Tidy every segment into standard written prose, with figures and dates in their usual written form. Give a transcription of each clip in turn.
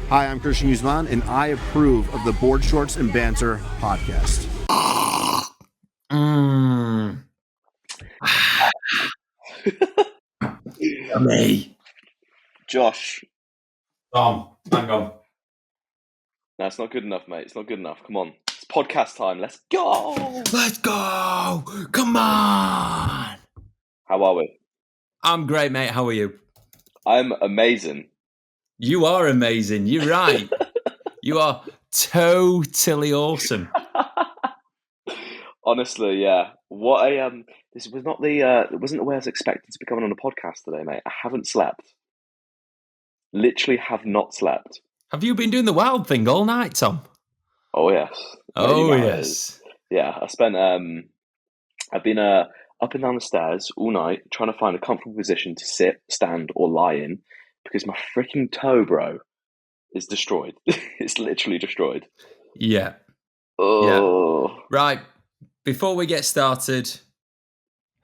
Hi, I'm Christian Guzman, and I approve of the Board Shorts and Banter podcast. Me. Josh. Tom, hang on. No, it's not good enough, mate. It's not good enough. Come on. It's podcast time. Let's go. Let's go. Come on. How are we? I'm great, mate. How are you? I'm amazing. You are amazing. You're right. You are totally awesome. Honestly, yeah. What a this was not the it wasn't the way I was expecting to be coming on a podcast today, mate. I haven't slept. Literally have not slept. Have you been doing the wild thing all night, Tom? Oh yes. Oh yes. Yeah, I spent I've been up and down the stairs all night trying to find a comfortable position to sit, stand, or lie in because my freaking toe, bro, is destroyed. It's literally destroyed. Yeah. Oh. Yeah. Right. Before we get started,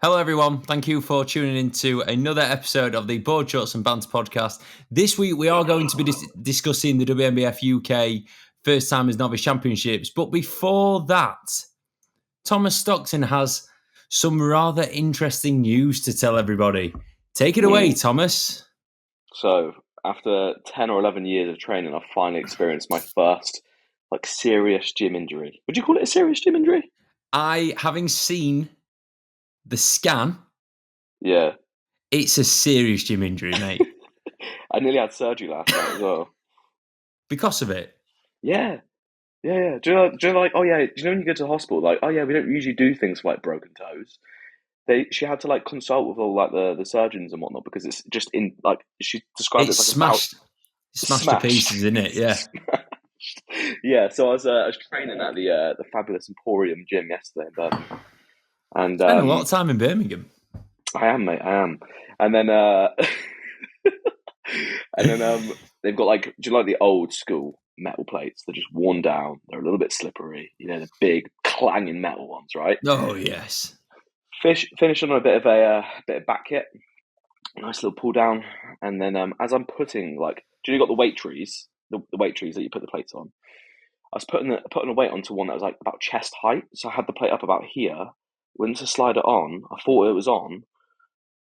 hello everyone. Thank you for tuning in to another episode of the Board Shorts and Banter podcast. This week we are going to be discussing the WNBF UK First Timers Novice Championships. But before that, Thomas Stockton has some rather interesting news to tell everybody. Take it away, Thomas. So, after 10 or 11 years of training, I've finally experienced my first serious gym injury. Would you call it a serious gym injury? Having seen the scan, yeah, it's a serious gym injury, mate. I nearly had surgery last night as well. Because of it? Yeah. Do you know when you go to the hospital, we don't usually do things for broken toes. She had to consult with all the surgeons and whatnot because it's just she described it smashed to pieces, isn't it? Yeah. Yeah, so I was training at the fabulous Emporium gym yesterday in Birmingham. And spent a lot of time in Birmingham. I am, mate. I am. And then they've got do you like the old school metal plates? They're just worn down. They're a little bit slippery. You know, the big clanging metal ones, right? Oh yes. Finish on a bit of back hit. Nice little pull down, and then as I'm putting do you got the weight trees? The weight trees that you put the plates on. I was putting a weight onto one that was about chest height, so I had the plate up about here. Went to slide it on. I thought it was on,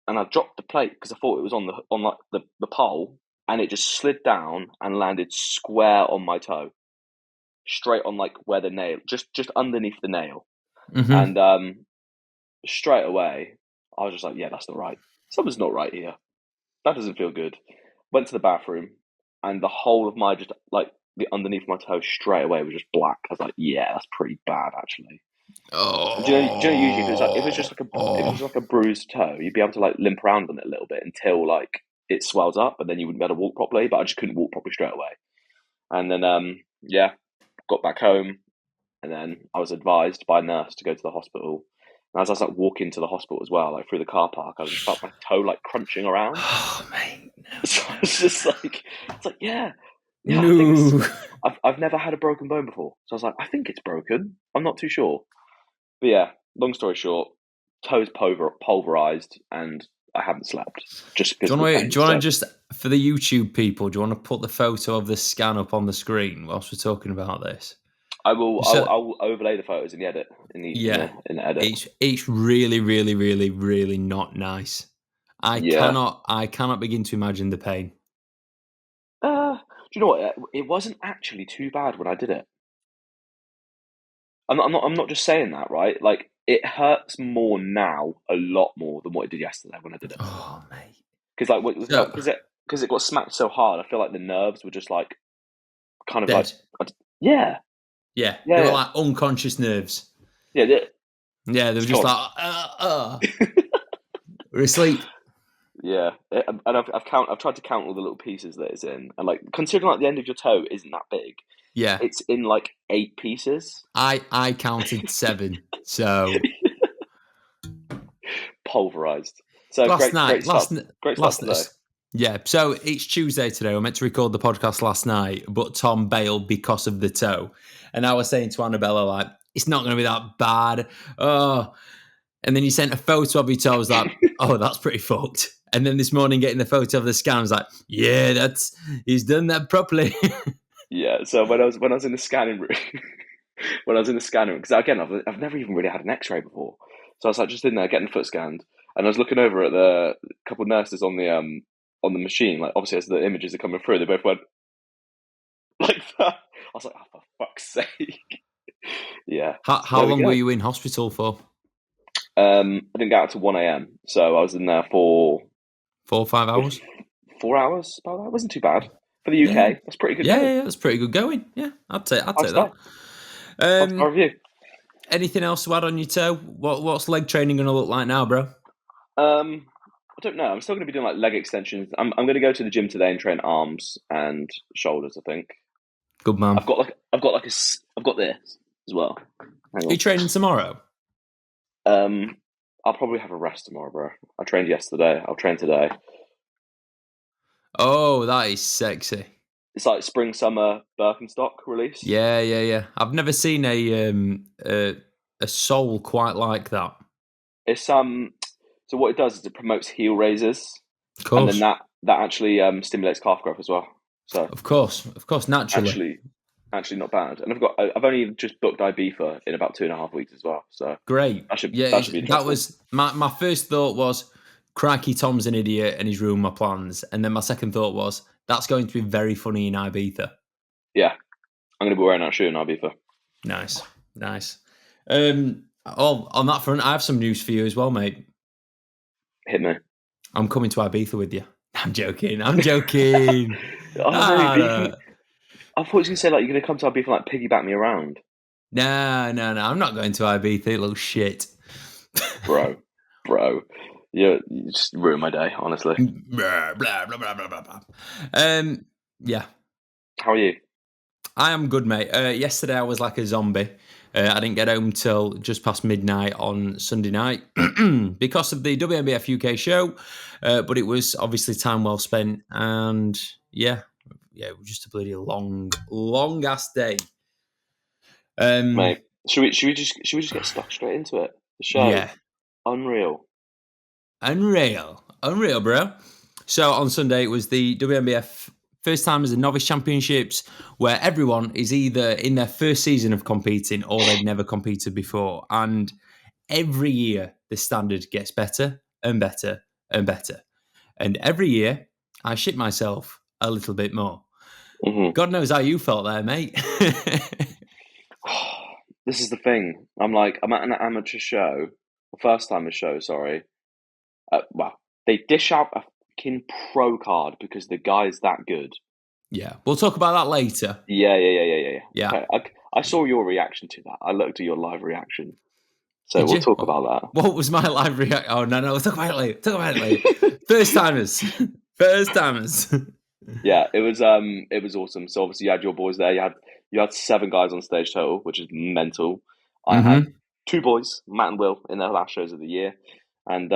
and I dropped the plate because I thought it was on the pole, and it just slid down and landed square on my toe, straight on where the nail, just underneath the nail, and straight away I was just like, yeah, that's not right. Something's not right here. That doesn't feel good. Went to the bathroom. And the whole of my the underneath my toe straight away was just black. I was like, yeah, that's pretty bad actually. Oh. Do you know usually if it was just a bruised toe, you'd be able to limp around on it a little bit until it swells up, and then you wouldn't be able to walk properly. But I just couldn't walk properly straight away. And then got back home, and then I was advised by a nurse to go to the hospital. And as I was walking to the hospital as well, through the car park, I just felt my toe crunching around. Oh mate. No. So I was just yeah. No. I've never had a broken bone before, so I was like, I think it's broken. I'm not too sure, but yeah. Long story short, toes pulverized, and I haven't slept. Just because. Do you want to just for the YouTube people? Do you want to put the photo of the scan up on the screen whilst we're talking about this? I will. I'll overlay the photos in the edit. In the edit. It's really, really, really, really not nice. I cannot begin to imagine the pain. Do you know what? It wasn't actually too bad when I did it. I'm not just saying that, right? It hurts more now, a lot more than what it did yesterday when I did it. Oh, mate. Because it got smacked so hard, I feel like the nerves were just kind of dead. Yeah. Yeah, they were like unconscious nerves. Yeah, they were just we're asleep. Yeah, and I've tried to count all the little pieces that it's in, and considering the end of your toe isn't that big. Yeah, it's in 8 pieces. I counted 7, so pulverized. So great start today. Yeah, so it's Tuesday today. We're meant to record the podcast last night, but Tom bailed because of the toe. And I was saying to Annabella, it's not going to be that bad. Oh, and then you sent a photo of your toe. I was like, oh, that's pretty fucked. And then this morning, getting the photo of the scan, I was like, yeah, he's done that properly. Yeah. So when I was in the scanning room, because again, I've never even really had an X-ray before, so I was like just in there getting the foot scanned, and I was looking over at the couple of nurses on the machine. Like obviously, as the images are coming through, they both went like that. I was like, oh, for fuck's sake. Yeah. How long were you in hospital for? I didn't get out till 1 a.m. So I was in there for 4 or 5 hours? 4 hours. About that wasn't too bad for the UK. Yeah. That's pretty good. Yeah, that's pretty good going. Yeah, I'd take that. Five-star review. Anything else to add on your toe? What's leg training going to look like now, bro? I don't know. I'm still going to be doing like leg extensions. I'm going to go to the gym today and train arms and shoulders. I think. Good man. I've got this as well. Hang Are on. you training tomorrow? I'll probably have a rest tomorrow, bro. I trained yesterday. I'll train today. Oh, that is sexy. It's like spring summer Birkenstock release. Yeah. I've never seen a sole quite like that. It's So what it does is it promotes heel raises, Of course. and then that actually stimulates calf growth as well. So of course, naturally. Actually not bad. And I've only just booked Ibiza in about 2.5 weeks as well. So Great. that should be interesting. That was my first thought was, crikey, Tom's an idiot and he's ruined my plans. And then my second thought was, that's going to be very funny in Ibiza. Yeah, I'm going to be wearing that shoe in Ibiza. Nice. On that front, I have some news for you as well, mate. Hit me. I'm coming to Ibiza with you. I'm joking. I thought you were going to say like you're going to come to Ibiza and like piggyback me around. No. I'm not going to Ibiza. It looks shit. Bro. You just ruined my day, honestly. Blah, blah, blah, blah, blah, blah. Yeah. How are you? I am good, mate. Yesterday I was like a zombie. I didn't get home till just past midnight on Sunday night because of the WNBF UK show, but it was obviously time well spent, and yeah, it was just a bloody long ass day. Mate, should we just get stuck straight into it? The show, yeah, unreal, bro. So on Sunday it was the WNBF First Timers and Novice Championships, where everyone is either in their first season of competing or they've never competed before. And every year, the standard gets better and better and better. And every year, I shit myself a little bit more. Mm-hmm. God knows how you felt there, mate. This is the thing. I'm at an amateur show, a first-timer show, sorry. Well, they dish out a fucking pro card because the guy's that good. Yeah, we'll talk about that later. Yeah. Yeah. Okay. I saw your reaction to that. I looked at your live reaction. So we'll talk about that. What was my live reaction? Oh, no, we'll talk about it later. First timers. Yeah, it was awesome. So obviously you had your boys there. You had 7 guys on stage total, which is mental. I had 2 boys, Matt and Will, in their last shows of the year. And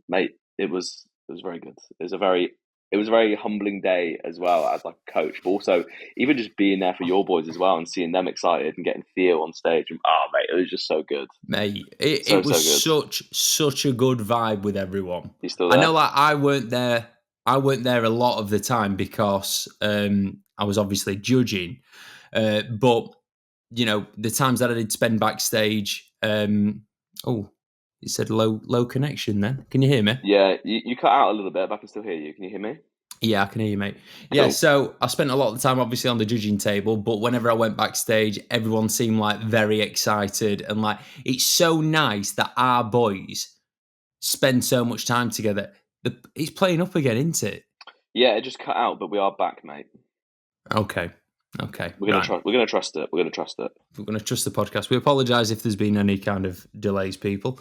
mate, it was very good. It was a very humbling day as well as like a coach, but also even just being there for your boys as well and seeing them excited and getting Theo on stage. Oh, mate, it was just so good. Mate, it was such a good vibe with everyone. You still there? I know, like I weren't there a lot of the time because I was obviously judging, but you know the times that I did spend backstage. You said low connection then. Can you hear me? Yeah, you cut out a little bit, but I can still hear you. Can you hear me? Yeah, I can hear you, mate. Cool. Yeah, so I spent a lot of the time obviously on the judging table, but whenever I went backstage, everyone seemed like very excited, and like it's so nice that our boys spend so much time together. It's playing up again, isn't it? Yeah, it just cut out, but we are back, mate. Okay. We're gonna trust it. We're gonna trust it. We're gonna trust the podcast. We apologise if there's been any kind of delays, people.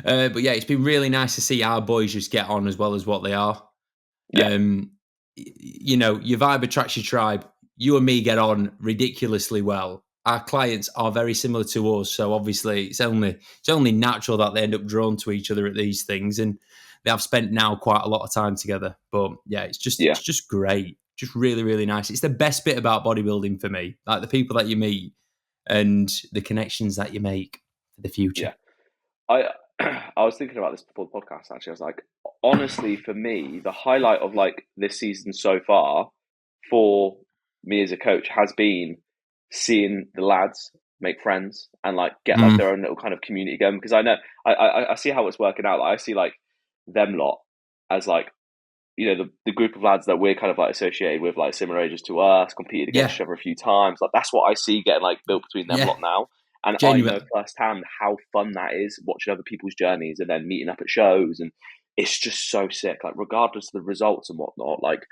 But yeah, it's been really nice to see our boys just get on as well as what they are. Yeah. You know, your vibe attracts your tribe. You and me get on ridiculously well. Our clients are very similar to us, so obviously it's only natural that they end up drawn to each other at these things, and they have spent now quite a lot of time together. But yeah, it's just great. Just really, really nice. It's the best bit about bodybuilding for me. Like the people that you meet and the connections that you make for the future. Yeah. I was thinking about this before the podcast, actually. I was like, honestly, for me, the highlight of like this season so far for me as a coach has been seeing the lads make friends and like get like their own little kind of community going. Because I know I see how it's working out. Like, I see like them lot as like, you know, the group of lads that we're kind of like associated with, like similar ages to us, competed against each other a few times. Like, that's what I see getting like built between them lot now. And I know firsthand how fun that is, watching other people's journeys and then meeting up at shows. And it's just so sick. Like, regardless of the results and whatnot, like,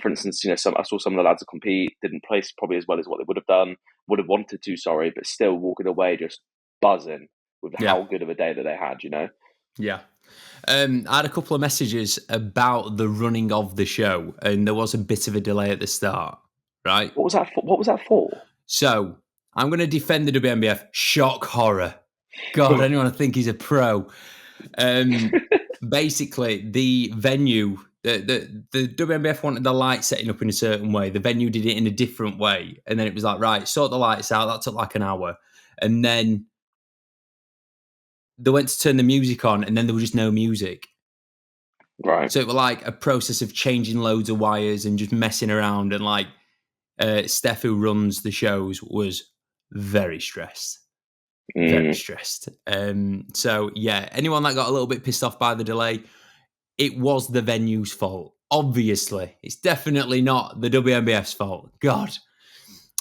for instance, you know, I saw some of the lads that compete, didn't place probably as well as what they would have done, would have wanted to, sorry, but still walking away just buzzing with how good of a day that they had, you know? Yeah. I had a couple of messages about the running of the show, and there was a bit of a delay at the start, right? What was that for? What was that for? So I'm going to defend the WNBF. Shock horror. God, anyone think he's a pro? Basically, the venue, the WNBF wanted the light setting up in a certain way. The venue did it in a different way, and then it was like, right, sort the lights out. That took like an hour, and then they went to turn the music on, and then there was just no music. Right. So it was like a process of changing loads of wires and just messing around. And like Steph, who runs the shows, was very stressed. Very stressed. So yeah, anyone that got a little bit pissed off by the delay, it was the venue's fault. Obviously, it's definitely not the WNBF's fault. God.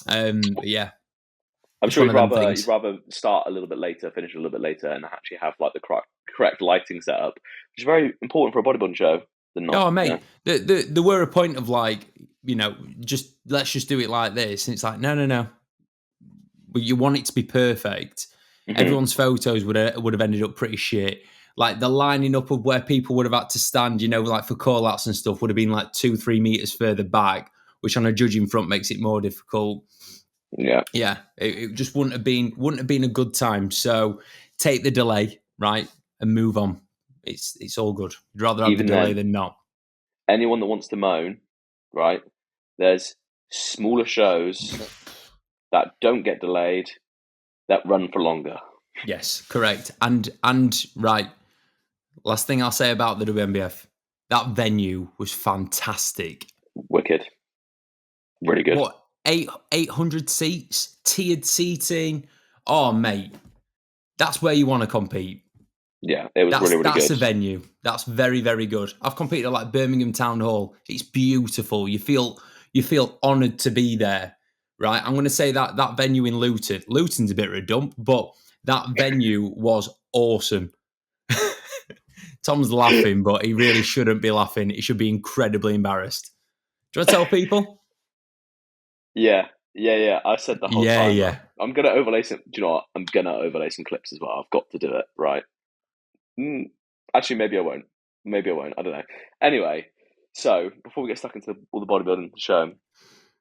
But yeah. I'm sure you'd rather start a little bit later, finish a little bit later, and actually have like the correct lighting setup, which is very important for a bodybuilding show. Than not, oh, mate, there were a point of like, you know, just let's just do it like this, and it's like, no. But you want it to be perfect. Everyone's photos would have ended up pretty shit. Like the lining up of where people would have had to stand, you know, like for call-outs and stuff, would have been like 2-3 meters further back, which on a judging front makes it more difficult. Yeah, it just wouldn't have been a good time. So take the delay, right, and move on. It's all good. You'd rather have the delay than not. Anyone that wants to moan, right? There's smaller shows that don't get delayed that run for longer. Yes, correct. And right, last thing I'll say about the WNBF, that venue was fantastic. Wicked. Really good. What, 800 seats, tiered seating? Oh, mate, that's where you want to compete. Yeah, it was really good. That's a venue. That's very, very good. I've competed at like Birmingham Town Hall. It's beautiful. You feel honoured to be there, right? I'm going to say that venue in Luton. Luton's a bit of a dump, but that venue was awesome. Tom's laughing, but he really shouldn't be laughing. He should be incredibly embarrassed. Do you want to tell people? Yeah. I said the whole time. Yeah. I'm going to overlay some. Do you know what? I'm going to overlay some clips as well. I've got to do it, right? Actually, maybe I won't. I don't know. Anyway, so before we get stuck into all the bodybuilding show,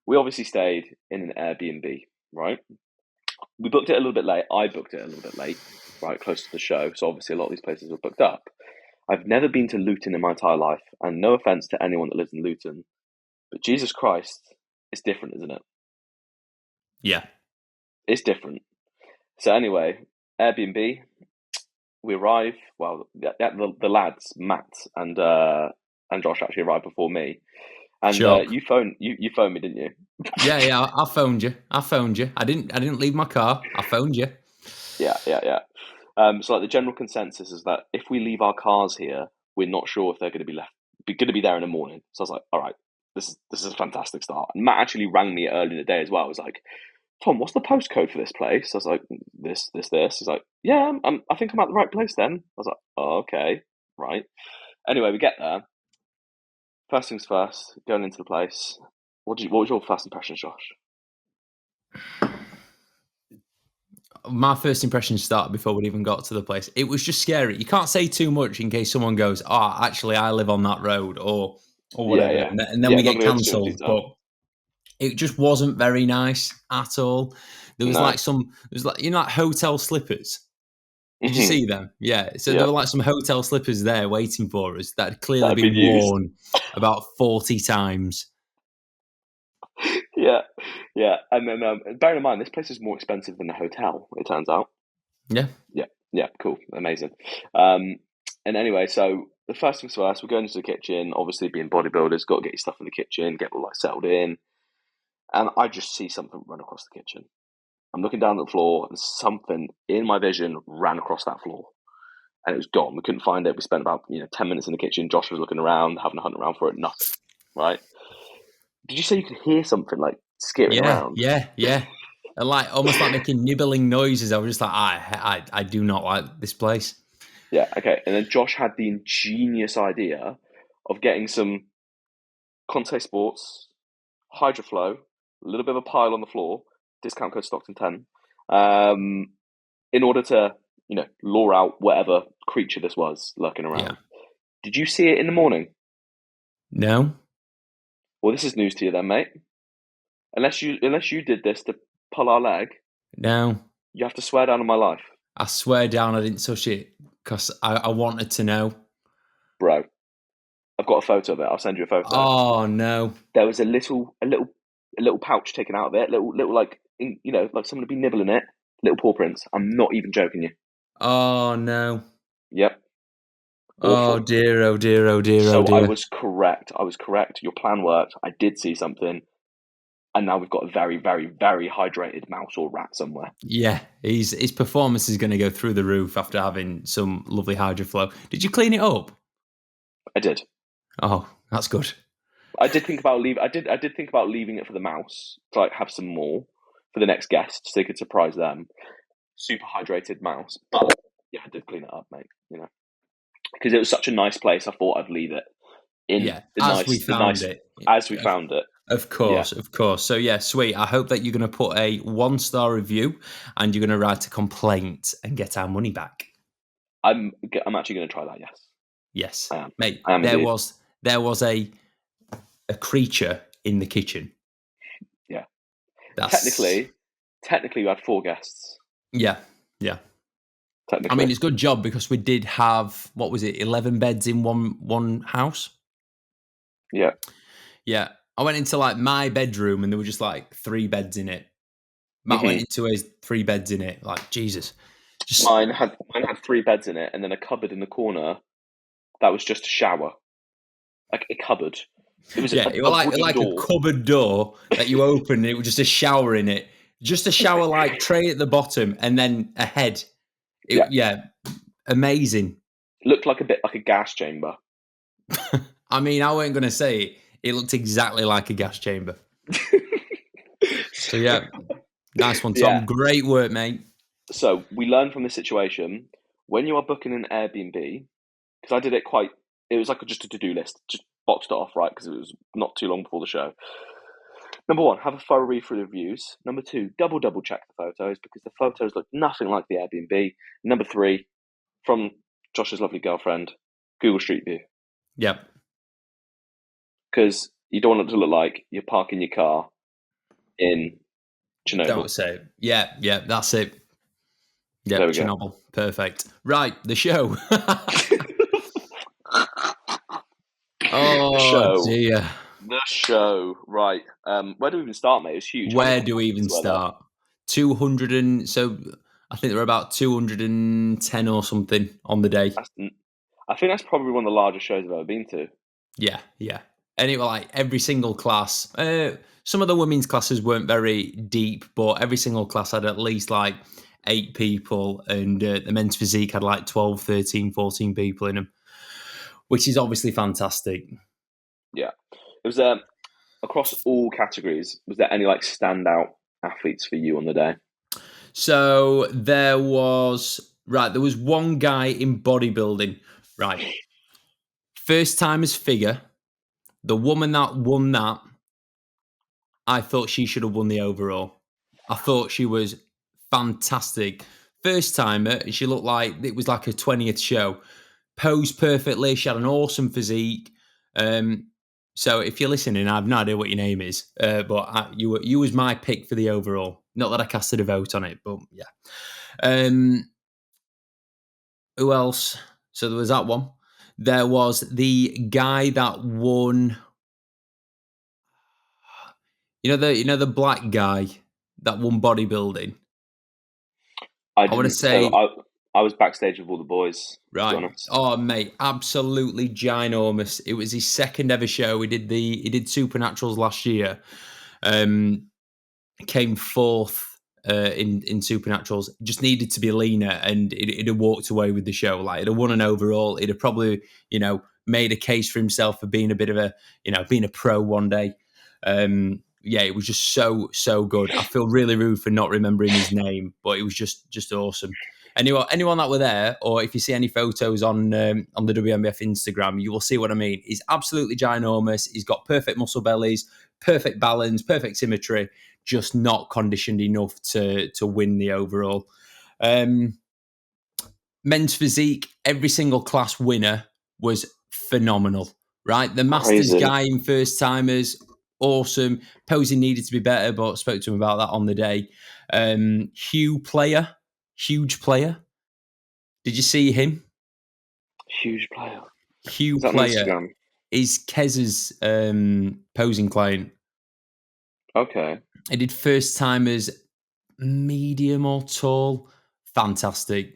we obviously stayed in an Airbnb, right? We booked it a little bit late. I booked it a little bit late, right, close to the show. So obviously a lot of these places were booked up. I've never been to Luton in my entire life, and no offense to anyone that lives in Luton, but Jesus Christ, it's different, isn't it? Yeah. It's different. So anyway, Airbnb, we arrive. Well, the lads, Matt and Josh, actually arrived before me. And you phoned me, didn't you? Yeah. I phoned you. I didn't leave my car. I phoned you. Yeah. So like the general consensus is that if we leave our cars here, we're not sure if they're going to be there in the morning. So I was like, all right, this is a fantastic start. And Matt actually rang me early in the day as well. I was like, Tom, what's the postcode for this place? I was like, this. He's like, yeah, I think I'm at the right place then. I was like, oh, okay, right. Anyway, we get there. First things first, going into the place. What was your first impression, Josh? My first impression started before we even got to the place. It was just scary. You can't say too much in case someone goes, "Oh, actually, I live on that road," or whatever, Yeah. and then we get cancelled. But it just wasn't very nice at all. There was like hotel slippers. Did you see them? Yeah. So there were like some hotel slippers there waiting for us that had clearly been worn about 40 times. Yeah. And then bearing in mind, this place is more expensive than the hotel, it turns out. Yeah. Cool. Amazing. And anyway, so the first things first, we're going into the kitchen. Obviously, being bodybuilders, got to get your stuff in the kitchen, get all like settled in. And I just see something run across the kitchen. I'm looking down at the floor, and something in my vision ran across that floor, and it was gone. We couldn't find it. We spent about 10 minutes in the kitchen. Josh was looking around, having a hunt around for it. Nothing. Right? Did you say you could hear something like skittering around? Yeah. And like almost like making nibbling noises. I was just like, I do not like this place. Yeah, okay. And then Josh had the ingenious idea of getting some Conte Sports, Hydroflow, a little bit of a pile on the floor, discount code Stockton 10, in order to, lure out whatever creature this was lurking around. Yeah. Did you see it in the morning? No. Well, this is news to you then, mate. Unless you did this to pull our leg, No. you have to swear down on my life. I swear down I didn't touch it because I wanted to know. Bro, I've got a photo of it. I'll send you a photo. Oh no! There was a little pouch taken out of it. Little like someone would be nibbling it. Little paw prints. I'm not even joking you. Oh no! Yep. Awful. Oh dear! Oh dear! Oh dear! So oh dear! I was correct. Your plan worked. I did see something, and now we've got a very, very, very hydrated mouse or rat somewhere. Yeah, his performance is going to go through the roof after having some lovely hydroflow. Did you clean it up? I did. Oh, that's good. I did think about leaving it for the mouse to like have some more for the next guest so they could surprise them. Super hydrated mouse, but yeah, I did clean it up, mate. Because it was such a nice place, I thought I'd leave it in as we found it. Of course. So yeah, sweet. I hope that you're going to put a 1-star review and you're going to write a complaint and get our money back. I'm actually going to try that. Yes, I am. Mate. I am there was a creature in the kitchen. Yeah. Technically, we had 4 guests. Yeah. Technically. I mean, it's a good job because we did have 11 beds in one house. Yeah. Yeah. I went into like my bedroom and there were just like 3 beds in it. Matt went into his 3 beds in it. Like, Jesus. Mine had 3 beds in it and then a cupboard in the corner that was just a shower. Like a cupboard. It was it was like a cupboard door that you opened and it was just a shower in it. Just a shower like tray at the bottom and then a head. Amazing. Looked like a bit like a gas chamber. I mean, I weren't going to say it. It looked exactly like a gas chamber. So yeah, nice one, Tom. Yeah. Great work, mate. So we learned from this situation, when you are booking an Airbnb, because I did it it was like just a to-do list, just boxed it off, right? Because it was not too long before the show. Number 1, have a thorough read through the reviews. Number 2, double check the photos because the photos look nothing like the Airbnb. Number 3, from Josh's lovely girlfriend, Google Street View. Yep. Because you don't want it to look like you're parking your car in Chernobyl. Don't say. Yeah, that's it. Yeah, Chernobyl. Go. Perfect. Right, the show. Dear. The show. Right. Where do we even start, mate? It's huge. Where do we even start? 200 and so I think there were about 210 or something on the day. I think that's probably one of the largest shows I've ever been to. Yeah. And it was like every single class. Some of the women's classes weren't very deep, but every single class had at least like 8 people, and the men's physique had like 12, 13, 14 people in them, which is obviously fantastic. Yeah. It was across all categories. Was there any like standout athletes for you on the day? So there was one guy in bodybuilding, right? First timers figure. The woman that won that, I thought she should have won the overall. I thought she was fantastic. First timer, and she looked like it was like her 20th show. Posed perfectly. She had an awesome physique. So if you're listening, I have no idea what your name is, but you was my pick for the overall. Not that I casted a vote on it, but yeah. Who else? So there was that one. There was the guy that won. You know the black guy that won bodybuilding. I want to say I was backstage with all the boys, to be Right. honest. Oh, mate, absolutely ginormous. It was his second ever show. He did Supernaturals last year. Came fourth in Supernaturals. Just needed to be leaner, and he'd have walked away with the show. Like, he'd have won an overall. He'd have probably, made a case for himself for being a bit of a, being a pro one day. Yeah, it was just so good. I feel really rude for not remembering his name, but it was just awesome. Anyone that were there, or if you see any photos on the WNBF Instagram, you will see what I mean. He's absolutely ginormous. He's got perfect muscle bellies, perfect balance, perfect symmetry, just not conditioned enough to win the overall. Men's physique, every single class winner was phenomenal, right? The Masters Crazy. guy in First Timers, awesome. Posing needed to be better, but spoke to him about that on the day. Huge player. Did you see him? Huge player. Huge Is that on player Instagram? is Kez's posing client. Okay. He did First Timers, medium or tall. Fantastic.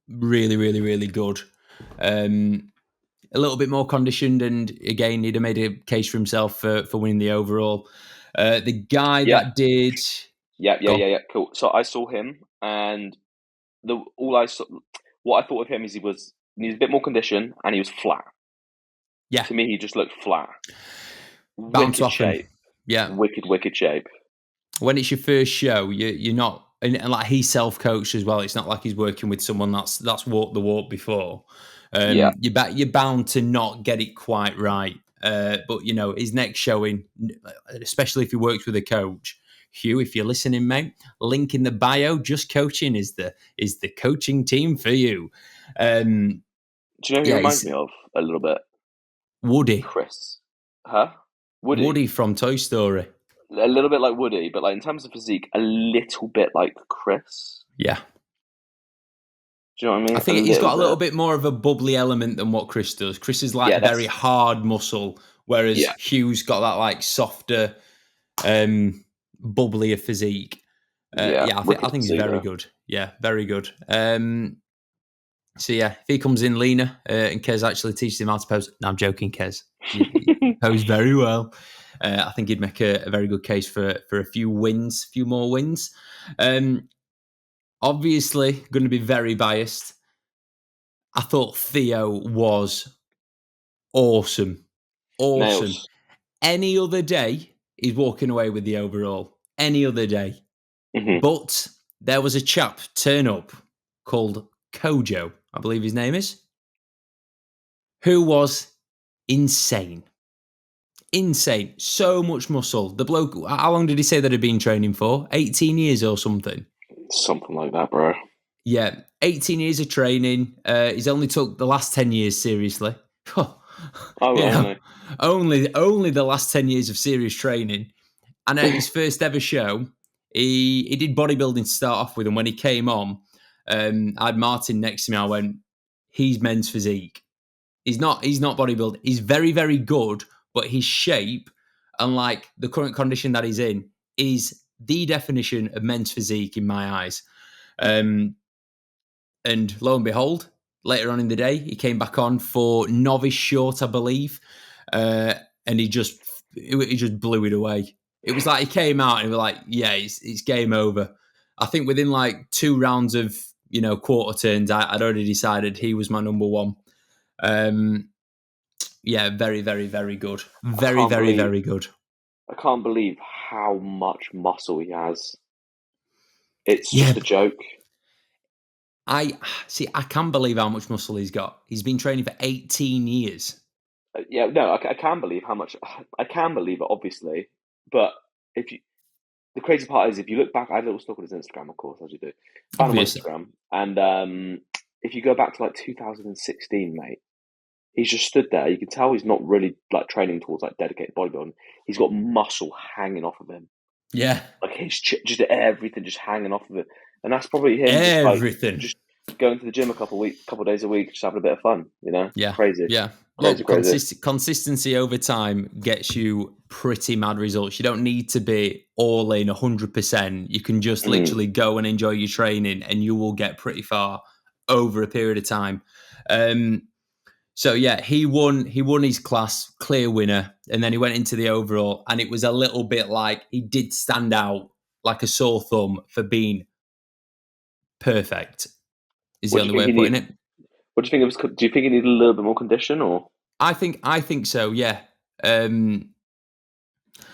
Really, really, really good. A little bit more conditioned, and again, he'd have made a case for himself for winning the overall. The guy Yeah. that did... Yeah. Cool. So I saw him, and what I thought of him is he needs a bit more condition, and he was flat. Yeah. To me, he just looked flat. Bounce Wicked off him. shape. Yeah. Wicked shape. When it's your first show, you're not, and like, he's self-coached as well. It's not like he's working with someone that's walked the walk before. Yeah. You're bound to not get it quite right. But his next showing, especially if he works with a coach, Hugh, if you're listening, mate, link in the bio. Just Coaching is the coaching team for you. Do you know who he reminds me of a little bit? Woody. Chris. Huh? Woody from Toy Story. A little bit like Woody, but like in terms of physique, a little bit like Chris. Yeah. Do you know what I mean? I think he's got a little bit more of a bubbly element than what Chris does. Chris is like very hard muscle, whereas Hugh's got that like softer, bubblier physique. I think he's very good. Yeah, very good. So yeah, if he comes in leaner and Kez actually teaches him how to pose. No, I'm joking, Kez. You pose very well. I think he'd make a very good case for a few more wins. Obviously, going to be very biased. I thought Theo was awesome. Nails. Any other day, he's walking away with the overall. Any other day. Mm-hmm. But there was a chap turn up called Kojo, I believe his name is, who was insane. Insane. So much muscle. The bloke, how long did he say that he'd been training for? 18 years or something? Something like that, bro. Yeah, 18 years of training. He's only took the last 10 years seriously. Only the last 10 years of serious training. And at his first ever show, he did bodybuilding to start off with. And when he came on, I had Martin next to me. I went, he's men's physique. He's not bodybuilding. He's very, very good, but his shape and like the current condition that he's in is the definition of men's physique in my eyes. And lo and behold, later on in the day, he came back on for novice short, I believe, and he just blew it away. It was like he came out and he was like, "Yeah, it's game over." I think within like 2 rounds of quarter turns, I'd already decided he was my number one. Yeah, very, very, very good. Very good. I can't believe how much muscle he has. It's just a joke. I can't believe how much muscle he's got. He's been training for 18 years. I can believe how much. I can believe it, obviously. But the crazy part is, if you look back, I had a little stalk on his Instagram, of course, as you do. Found him on Instagram. And if you go back to like 2016, mate, he's just stood there. You can tell he's not really like training towards like dedicated bodybuilding. He's got muscle hanging off of him. Yeah. Like he's just everything just hanging off of it. And that's probably him. Everything. Just going to the gym a couple of days a week, just having a bit of fun, Yeah. Crazy. Yeah. Crazy. Consistency over time gets you pretty mad results. You don't need to be all in 100%. You can just literally go and enjoy your training and you will get pretty far over a period of time. So yeah, he won his class, clear winner, and then he went into the overall, and it was a little bit like he did stand out like a sore thumb for being perfect. Is the only way of putting it. What do you think it was? Do you think he needed a little bit more condition, or? I think so. Yeah.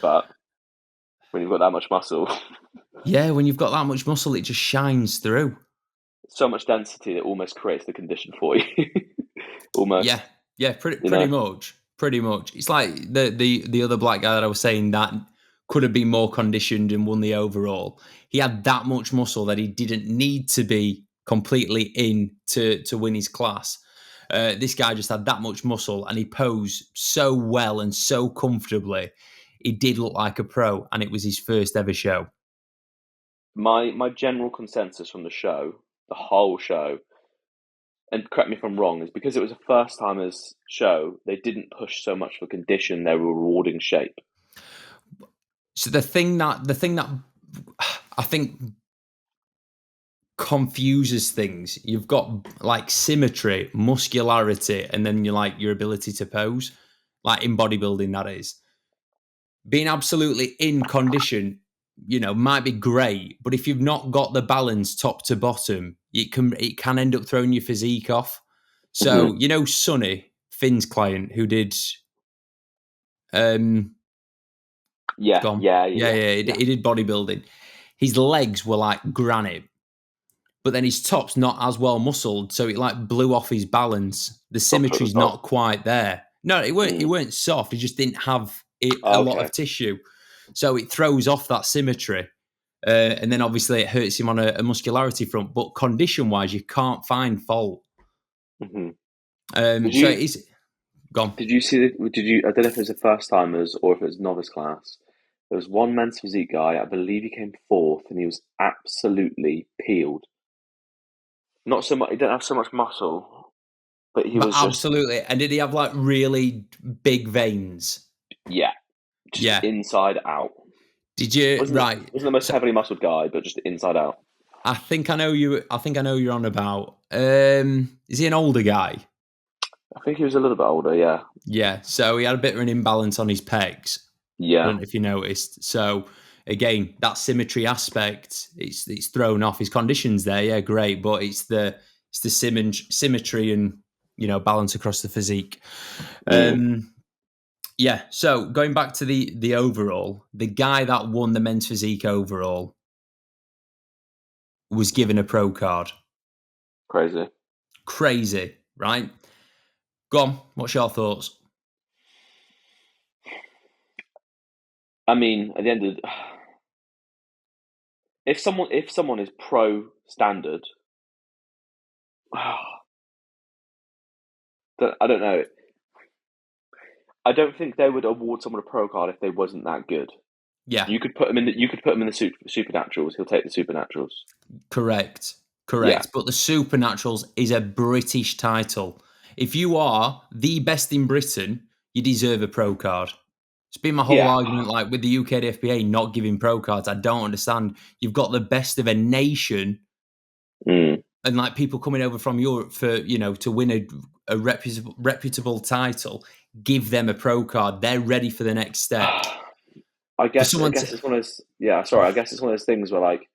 But when you've got that much muscle, yeah, when you've got that much muscle, it just shines through. So much density that almost creates the condition for you. Almost. Yeah, pretty much. Pretty much. It's like the other black guy that I was saying that could have been more conditioned and won the overall. He had that much muscle that he didn't need to be completely in to win his class. This guy just had that much muscle and he posed so well and so comfortably. He did look like a pro, and it was his first ever show. My general consensus from the show, the whole show, and correct me if I'm wrong, is because it was a first timers show, they didn't push so much for condition, they were rewarding shape. So the thing that I think confuses things, you've got like symmetry, muscularity, and then your ability to pose, like in bodybuilding, that is. Being absolutely in condition, might be great, but if you've not got the balance top to bottom, it can end up throwing your physique off. So, Sonny, Finn's client, who did Yeah. He did bodybuilding. His legs were like granite, but then his top's not as well muscled, so it like blew off his balance. The symmetry's not quite there. No, it weren't soft. He just didn't have a lot of tissue, so it throws off that symmetry, and then obviously it hurts him on a muscularity front. But condition-wise, you can't find fault. Mm-hmm. So it's gone. Did you see? I don't know if it was the first timers or if it was novice class. There was one men's physique guy. I believe he came fourth, and he was absolutely peeled. Not so much. He didn't have so much muscle, but he was absolutely. And did he have like really big veins? Yeah, just inside out. Did you wasn't the most heavily muscled guy, but just inside out. I think I know you're on about. Is he an older guy? I think he was a little bit older. Yeah. Yeah. So he had a bit of an imbalance on his pecs. Yeah. I don't know if you noticed. So again, that symmetry aspect, it's thrown off. His conditions there, yeah, great, but it's the symmetry and balance across the physique. Yeah. So going back to the overall, the guy that won the men's physique overall was given a pro card. Crazy, right? Go on. What's your thoughts? I mean, at the end of if someone is pro standard, I don't know. I don't think they would award someone a pro card if they wasn't that good. Yeah, you could put him in the supernaturals. He'll take the supernaturals. Correct. Yeah. But the supernaturals is a British title. If you are the best in Britain, you deserve a pro card. It's been my whole argument, like with the UKDFBA not giving pro cards. I don't understand. You've got the best of a nation, and like people coming over from Europe for to win a reputable title. Give them a pro card. They're ready for the next step. I guess it's one of those. Yeah, sorry. I guess it's one of those things where, like,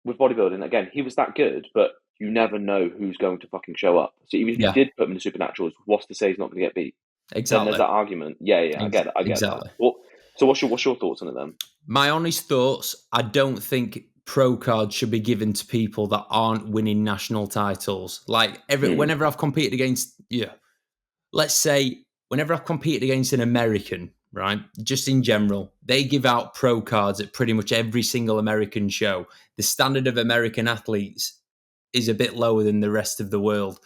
with bodybuilding, again, he was that good, but you never know who's going to fucking show up. So even if you did put him in the supernaturals, what's to say he's not going to get beat? Exactly. Then there's that argument. Yeah, I get it. Exactly. That. So what's your thoughts on it then? My honest thoughts, I don't think pro cards should be given to people that aren't winning national titles. Like whenever I've competed against, let's say whenever I've competed against an American, right, just in general, they give out pro cards at pretty much every single American show. The standard of American athletes is a bit lower than the rest of the world.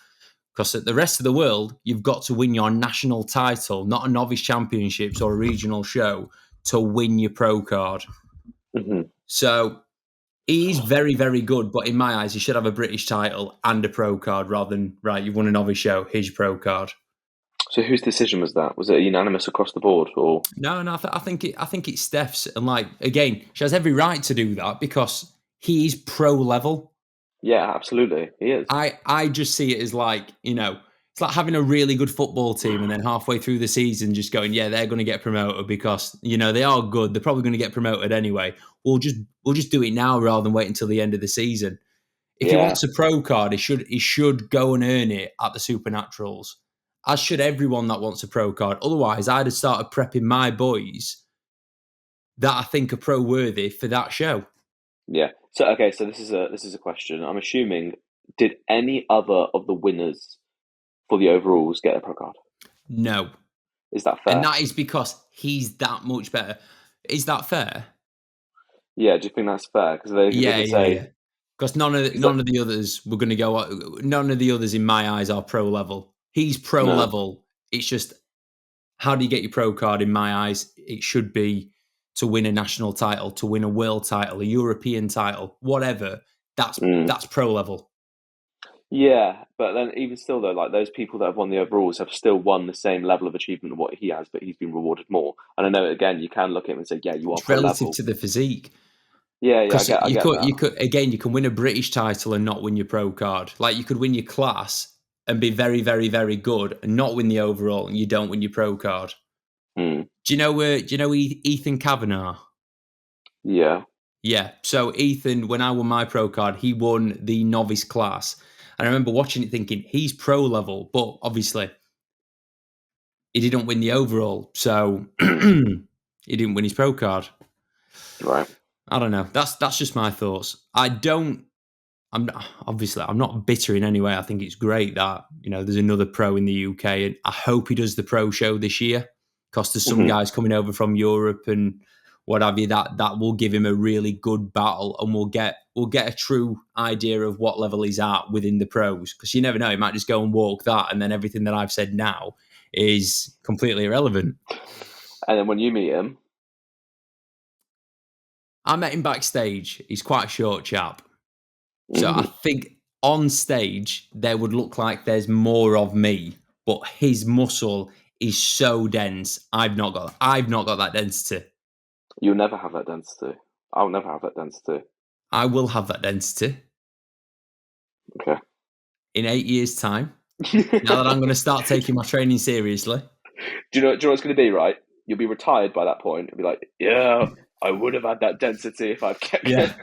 Because at the rest of the world, you've got to win your national title, not a novice championships or a regional show, to win your pro card. Mm-hmm. So he's very, very good. But in my eyes, he should have a British title and a pro card rather than, right, you've won a novice show, here's your pro card. So whose decision was that? Was it unanimous across the board, or no? I think it's Steph's, and like again, she has every right to do that because he is pro level. Yeah, absolutely, he is. I just see it as like, it's like having a really good football team and then halfway through the season just going, yeah, they're going to get promoted because, they are good. They're probably going to get promoted anyway. We'll just do it now rather than wait until the end of the season. If he Yeah, wants a pro card, he should go and earn it at the Supernaturals, as should everyone that wants a pro card. Otherwise, I'd have started prepping my boys that I think are pro worthy for that show. yeah. So okay, so this is a question. I'm assuming, did any other of the winners for the overalls get a pro card? No. Is that And fair? that is because he's that much better. Is that fair? Yeah, do you think that's fair? Because they Yeah, could yeah, say, yeah. Because none of the others were going to go. None of the others, in my eyes, are pro level. He's pro no. level. It's just, how do you get your pro card? In my eyes, it should be to win a national title, to win a world title, a European title, whatever. Mm. That's pro level. Yeah, but then even still though, like those people that have won the overalls have still won the same level of achievement of what he has, but he's been rewarded more. And I know again, you can look at him and say, yeah, you are It's pro relative level. to the physique. Yeah, yeah, Because I get that. you can win a British title and not win your pro card. Like, you could win your class and be very, very, very good and not win the overall, and you don't win your pro card. Mm. Do you know Ethan Kavanagh? Yeah. Yeah. So Ethan, when I won my pro card, he won the novice class. And I remember watching it thinking, he's pro level, but obviously he didn't win the overall. So Mm. he didn't win his pro card. Right. I don't know. That's just my thoughts. I'm not bitter in any way. I think it's great that, there's another pro in the UK, and I hope he does the pro show this year, because there's some Hmm. guys coming over from Europe and what have you that will give him a really good battle, and we'll get a true idea of what level he's at within the pros, because you never know, he might just go and walk that, and then everything that I've said now is completely irrelevant. And then when you meet him, I met him backstage. He's quite a short chap. So I mhm, think on stage there would look like there's more of me, but his muscle is so dense. I've not got that density. you'll never have that density. I'll never have that density. I will have that density Okay. in 8 years' time. do Now that I'm going to start taking my training seriously. you know what it's going to be, right? You'll be retired by that point. You'll be like, yeah, I would have had that density if I'd kept Yeah.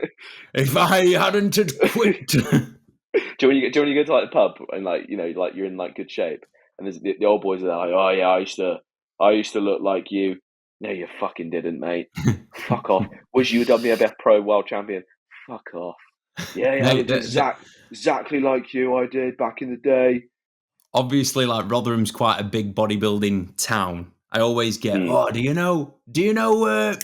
If I hadn't had quit. Do you when you go to like the pub and like you're in like good shape, and there's the old boys are like, oh yeah, I used to look like you. No, you fucking didn't, mate. Fuck off. Was you a WNBF Pro World Champion? Fuck off. Yeah, I Mate, looked exactly like you. I did back in the day. obviously, like, Rotherham's quite a big bodybuilding town. I always get, Mm. oh, do you know,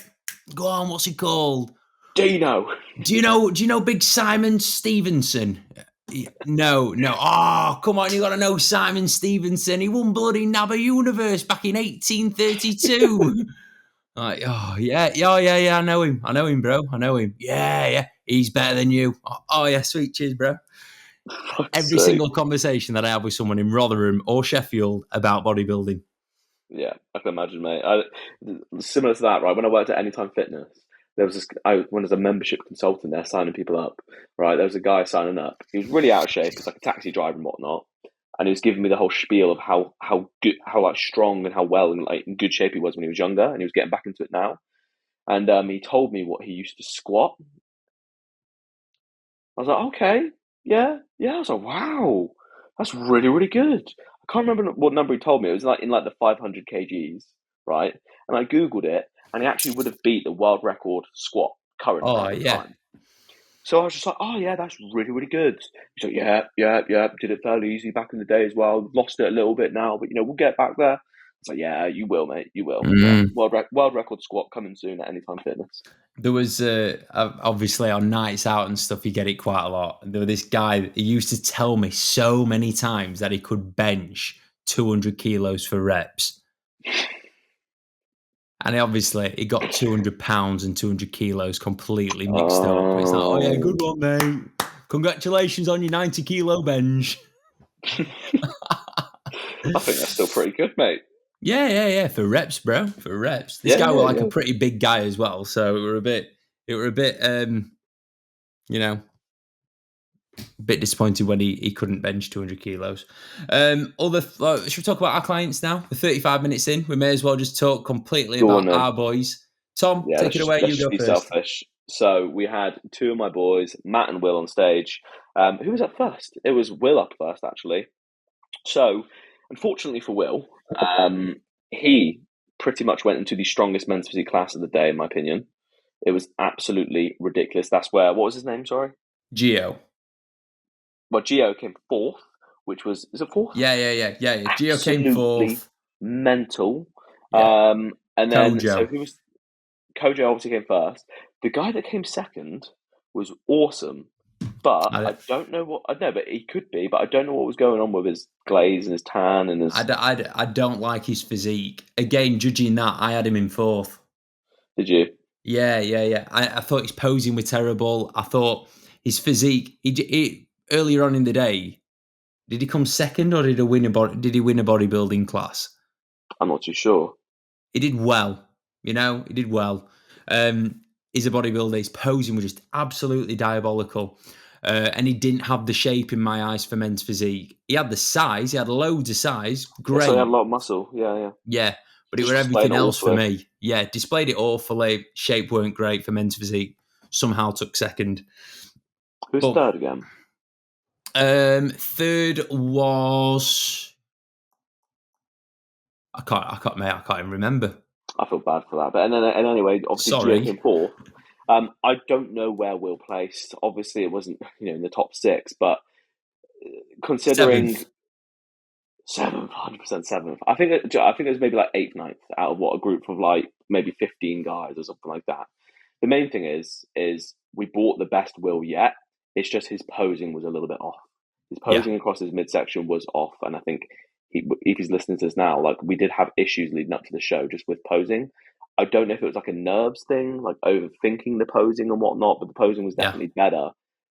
go on, what's he called? Dino. Do you know Big Simon Stevenson? No. Oh, come on, you got to know Simon Stevenson. He won bloody NABA Universe back in 1832. Like, oh yeah. I know him, bro. I know him. Yeah. He's better than you. Oh yeah, sweet, cheers, bro. Fuck's Every sake. single conversation that I have with someone in Rotherham or Sheffield about bodybuilding. Yeah, I can imagine, mate. Similar to that, right? When I worked at Anytime Fitness, there was this. When I was a membership consultant there, signing people up. Right, there was a guy signing up. He was really out of shape. He's like a taxi driver and whatnot, and he was giving me the whole spiel of how good, how like strong and how well and like in good shape he was when he was younger, and he was getting back into it now. And he told me what he used to squat. I was like, okay, yeah. I was like, wow, that's really, really good. I can't remember what number he told me. It was like in like the 500 kgs, right? And I googled it, and he actually would have beat the world record squat currently Oh at the yeah. time. So I was just like, oh yeah, that's really, really good. He's like, yeah, did it fairly easy back in the day as well. Lost it a little bit now, but we'll get back there. It's like, yeah, you will, mate, you will. Yeah, world record squat coming soon at Anytime Fitness. There was obviously on nights out and stuff, you get it quite a lot. There was this guy, he used to tell me so many times that he could bench 200 kilos for reps. And he got 200 pounds and 200 kilos completely mixed up. It's like, oh yeah, good one, mate. Congratulations on your 90 kilo bench. I think that's still pretty good, mate. Yeah. For reps, bro. For reps. This guy was like a pretty big guy as well. So it were a bit, a bit disappointed when he couldn't bench 200 kilos. Should we talk about our clients now? We're 35 minutes in. We may as well just talk completely Go about on then. our boys. Tom, Yeah, take it away. let's You just go be first. selfish. So we had two of my boys, Matt and Will, on stage. Who was up first? It was Will up first, actually. So, unfortunately for Will, he pretty much went into the strongest men's physique class of the day, in my opinion. It was absolutely ridiculous. That's where, what was his name, sorry? Gio. Well, Gio came fourth, which was, is it fourth? Yeah. Gio came Absolutely fourth. mental. Yeah. And then, Kojo. so who was, Kojo obviously came first. The guy that came second was awesome. But I don't know what, I know, but he could be, but I don't know what was going on with his glaze and his tan and his. I don't like his physique. Again, judging that, I had him in fourth. Did you? Yeah. I thought his posing was terrible. I thought his physique. He earlier on in the day, did he come second or did he win a bodybuilding class? I'm not too sure. He did well. He did well. He's a bodybuilder. His posing was just absolutely diabolical. And he didn't have the shape in my eyes for men's physique. He had the size. He had loads of size. Great. So he had a lot of muscle. Yeah. Yeah. But it Just was everything displayed it else for awfully. me. Yeah, displayed it awfully. Shape weren't great for men's physique. Somehow took second. Who's third again? Third was I can't even remember. I feel bad for that. But and anyway, obviously Sorry. Gio came fourth. I don't know where Will placed. Obviously, it wasn't in the top six, but considering Seventh. 700% seventh. I think it was maybe like eighth, ninth out of what a group of like maybe 15 guys or something like that. The main thing is we bought the best Will yet. It's just his posing was a little bit off. His posing across his midsection was off, and I think if he's listening to this now, like we did have issues leading up to the show just with posing. I don't know if it was like a nerves thing, like overthinking the posing and whatnot, but the posing was definitely better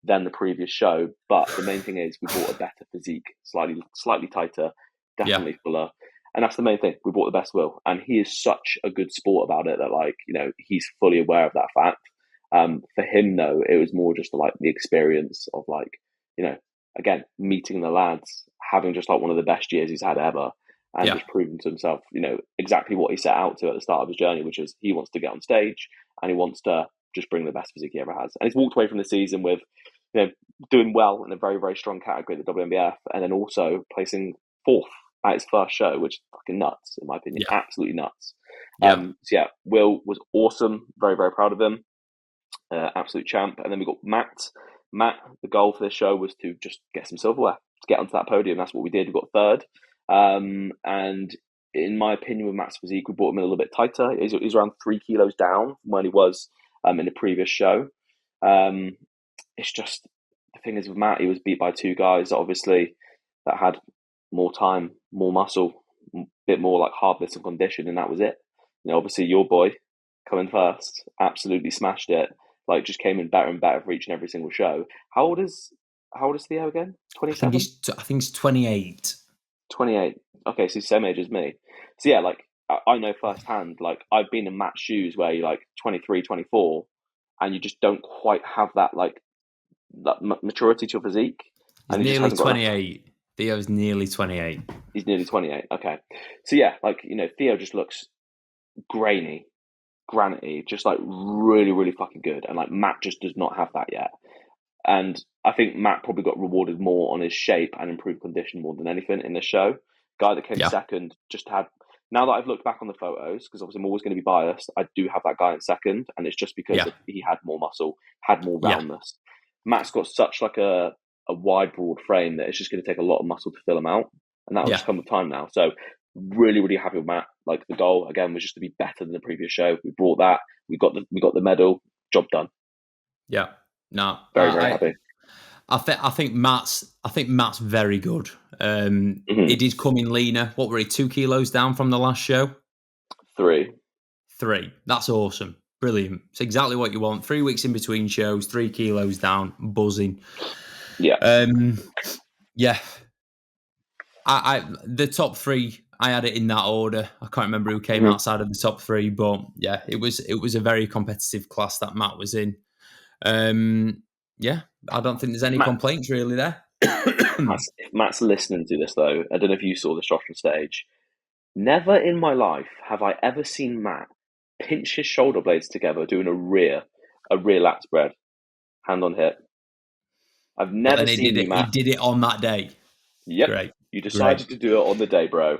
than the previous show. But the main thing is we bought a better physique, slightly tighter, definitely fuller. And that's the main thing. We bought the best Will. And he is such a good sport about it that he's fully aware of that fact. For him though, it was more just like the experience of again, meeting the lads, having just like one of the best years he's had ever, and just proving to himself, exactly what he set out to at the start of his journey, which is he wants to get on stage and he wants to just bring the best physique he ever has. And he's walked away from the season with, doing well in a very, very strong category at the WNBF, and then also placing fourth at his first show, which is fucking nuts, in my opinion. Absolutely nuts. Will was awesome. Very, very proud of him. Absolute champ. And then we got Matt. Matt, the goal for this show was to just get some silverware, to get onto that podium. That's what we did. We got third. And in my opinion, with Matt's physique, we brought him in a little bit tighter. He's around 3 kilos down from when he was in the previous show. It's just, the thing is with Matt, he was beat by two guys, obviously, that had more time, more muscle, a bit more like hardness and condition, and that was it. Obviously your boy coming first, absolutely smashed it. Like just came in better and better for each and every single show. How old is Theo again? 27? I think he's 28. 28. Okay, so he's same age as me. So yeah, like I know firsthand, like I've been in Matt's shoes where you're like 23, 24, and you just don't quite have that like that maturity to your physique. He's nearly 28. Theo's nearly 28. He's nearly 28. Okay. So yeah, like, Theo just looks granity, just like really, really fucking good. And like Matt just does not have that yet. And I think Matt probably got rewarded more on his shape and improved condition more than anything in the show. Guy that came second just had, now that I've looked back on the photos, because obviously I'm always going to be biased, I do have that guy in second, and it's just because he had more muscle, had more roundness. Matt's got such like a wide, broad frame that it's just going to take a lot of muscle to fill him out, and that will just come with time now. So really, really happy with Matt. Like the goal again was just to be better than the previous show. We brought that. We got the medal. Job done. Yeah. No. Very, very happy. I think Matt's very good. He did come in leaner. What were he? 2 kilos down from the last show? 3. That's awesome. Brilliant. It's exactly what you want. 3 weeks in between shows, 3 kilos down, buzzing. Yeah. Yeah. The top 3, I had it in that order. I can't remember who came outside of the top 3, but yeah, it was a very competitive class that Matt was in. Yeah, I don't think there's any Matt, complaints really there. if Matt's listening to this though, I don't know if you saw the shot on stage. Never in my life have I ever seen Matt pinch his shoulder blades together doing a rear lat spread, hand on hip. I've But never then he seen did you, it. He Matt. did it on that day. Yep. Great. You Great. decided to do it on the day, bro.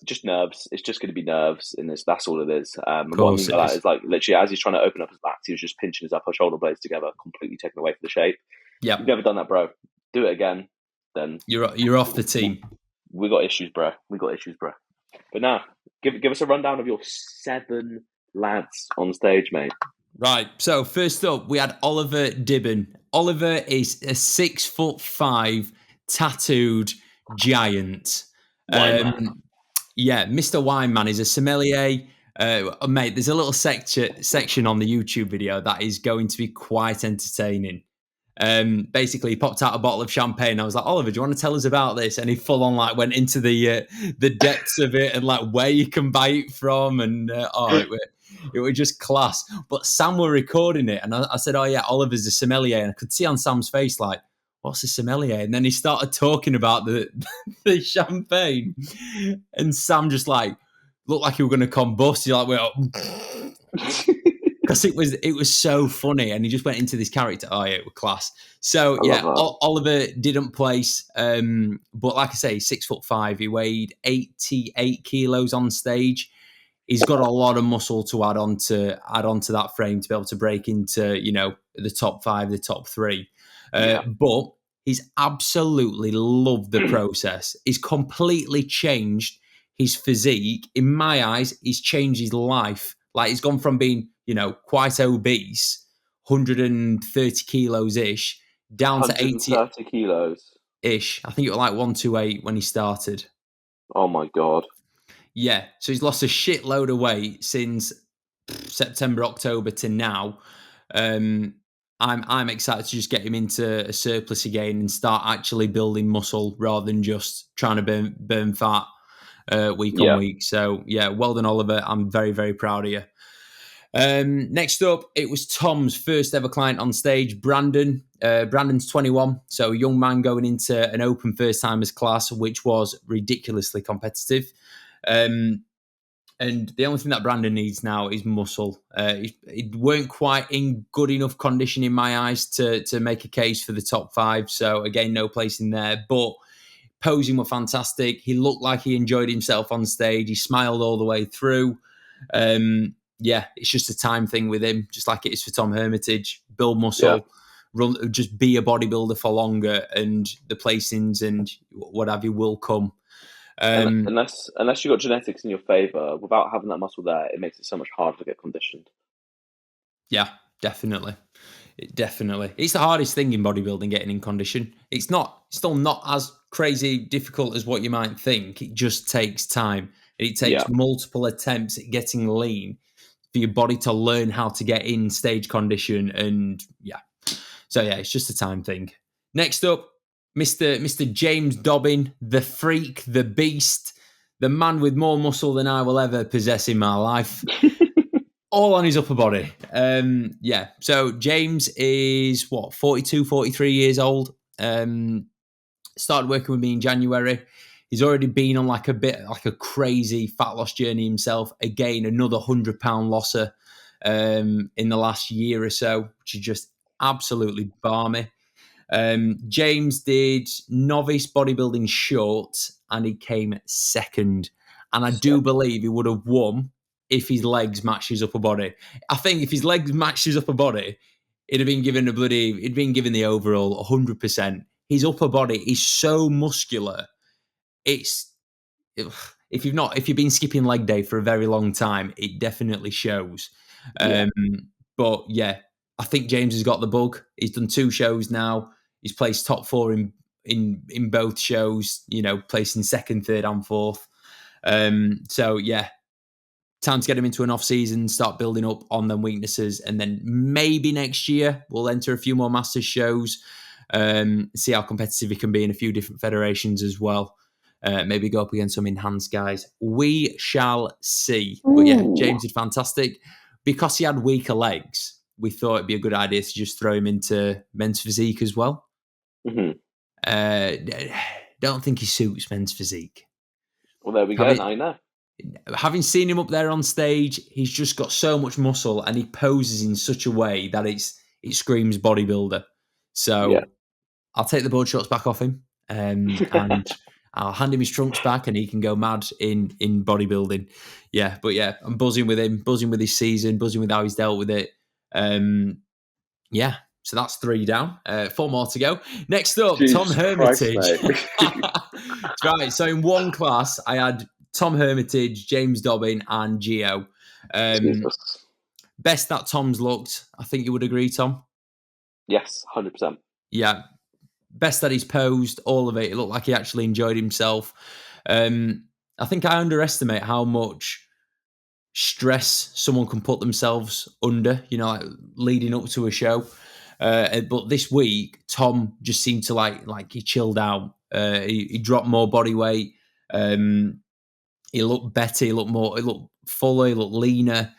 Just nerves. It's just going to be nerves, and that's all it is. And what I mean Course it by that is. is like literally as he's trying to open up his lats, he was just pinching his upper shoulder blades together, completely taken away from the shape. Yep. You've never done that, bro. Do it again, then You're off the team. We got issues, bro. But now, give us a rundown of your 7 lads on stage, mate. Right. So first up, we had Oliver Dibben. Oliver is a 6'5" tattooed giant. Wineman. Yeah, Mr. Wineman is a sommelier. Mate, there's a little section on the YouTube video that is going to be quite entertaining. Basically, he popped out a bottle of champagne. I was like, Oliver, do you want to tell us about this? And he full on like went into the depths of it and like where you can buy it from, and it was just class. But Sam were recording it, and I said, oh yeah, Oliver's a sommelier, and I could see on Sam's face like, what's a sommelier? And then he started talking about the the champagne, and Sam just like looked like he was going to combust. He's like, well. Because it was so funny, and he just went into this character. Oh yeah, it was class. So yeah, Oliver didn't place, but like I say, 6'5". He weighed 88 kilos on stage. He's got a lot of muscle to add on to that frame to be able to break into the top 5, the top 3. But he's absolutely loved the process. He's completely changed his physique. In my eyes, he's changed his life. Like he's gone from being quite obese, 130 kilos ish, down to 130 kilos ish. I think it was like 128 when he started. Oh my god. Yeah, so he's lost a shitload of weight since September, October to now. I'm excited to just get him into a surplus again and start actually building muscle rather than just trying to burn fat week on week. So yeah, well done, Oliver. I'm very, very proud of you. Next up, it was Tom's first ever client on stage, Brandon. Brandon's 21, so a young man going into an open first timers class, which was ridiculously competitive. And the only thing that Brandon needs now is muscle. He weren't quite in good enough condition in my eyes to make a case for the top 5. So again, no place in there. But posing were fantastic. He looked like he enjoyed himself on stage. He smiled all the way through. Yeah, it's just a time thing with him, just like it is for Tom Hermitage. Build muscle, run, just be a bodybuilder for longer, and the placings and what have you will come. Unless you got genetics in your favour, without having that muscle there, it makes it so much harder to get conditioned. Yeah, definitely. It's the hardest thing in bodybuilding, getting in condition. It's still not as crazy difficult as what you might think. It just takes time. It takes multiple attempts at getting lean for your body to learn how to get in stage condition. And so it's just a time thing. Next up, Mr. James Dobbin, the freak, the beast, the man with more muscle than I will ever possess in my life. All on his upper body. So James is 42, 43 years old. Started working with me in January. He's already been on like a crazy fat loss journey himself. Again, another 100-pound losser in the last year or so, which is just absolutely balmy. James did novice bodybuilding short and he came second. And I do believe he would have won if his legs matched his upper body. I think if his legs matched his upper body, it'd have been given the overall 100%. His upper body is so muscular. If you've been skipping leg day for a very long time, it definitely shows. But yeah, I think James has got the bug. He's done 2 shows now. He's placed top 4 in both shows, placing 2nd, 3rd and 4th. So yeah, time to get him into an off season, start building up on them weaknesses. And then maybe next year we'll enter a few more Masters shows, see how competitive he can be in a few different federations as well. Maybe go up against some enhanced guys. We shall see. But yeah, James did fantastic. Because he had weaker legs, we thought it'd be a good idea to just throw him into men's physique as well. Mm-hmm. Don't think he suits men's physique. Well, there we go. Now you know. Having seen him up there on stage, he's just got so much muscle and he poses in such a way that it screams bodybuilder. So Yeah. I'll take the board shorts back off him and I'll hand him his trunks back and he can go mad in bodybuilding. Yeah, but yeah, I'm buzzing with him, buzzing with his season, buzzing with how he's dealt with it. Yeah, so that's 3 down. 4 more to go. Next up, Jesus Tom Hermitage. Christ, Right, so in one class, I had Tom Hermitage, James Dobbin, and Gio. Jesus. Best that Tom's looked. I think you would agree, Tom. Yes, 100%. Yeah, best that he's posed. All of it. It looked like he actually enjoyed himself. I think I underestimate how much stress someone can put themselves under. Like leading up to a show. But this week, Tom just seemed to like he chilled out. He dropped more body weight. He looked better. He looked fuller. He looked leaner.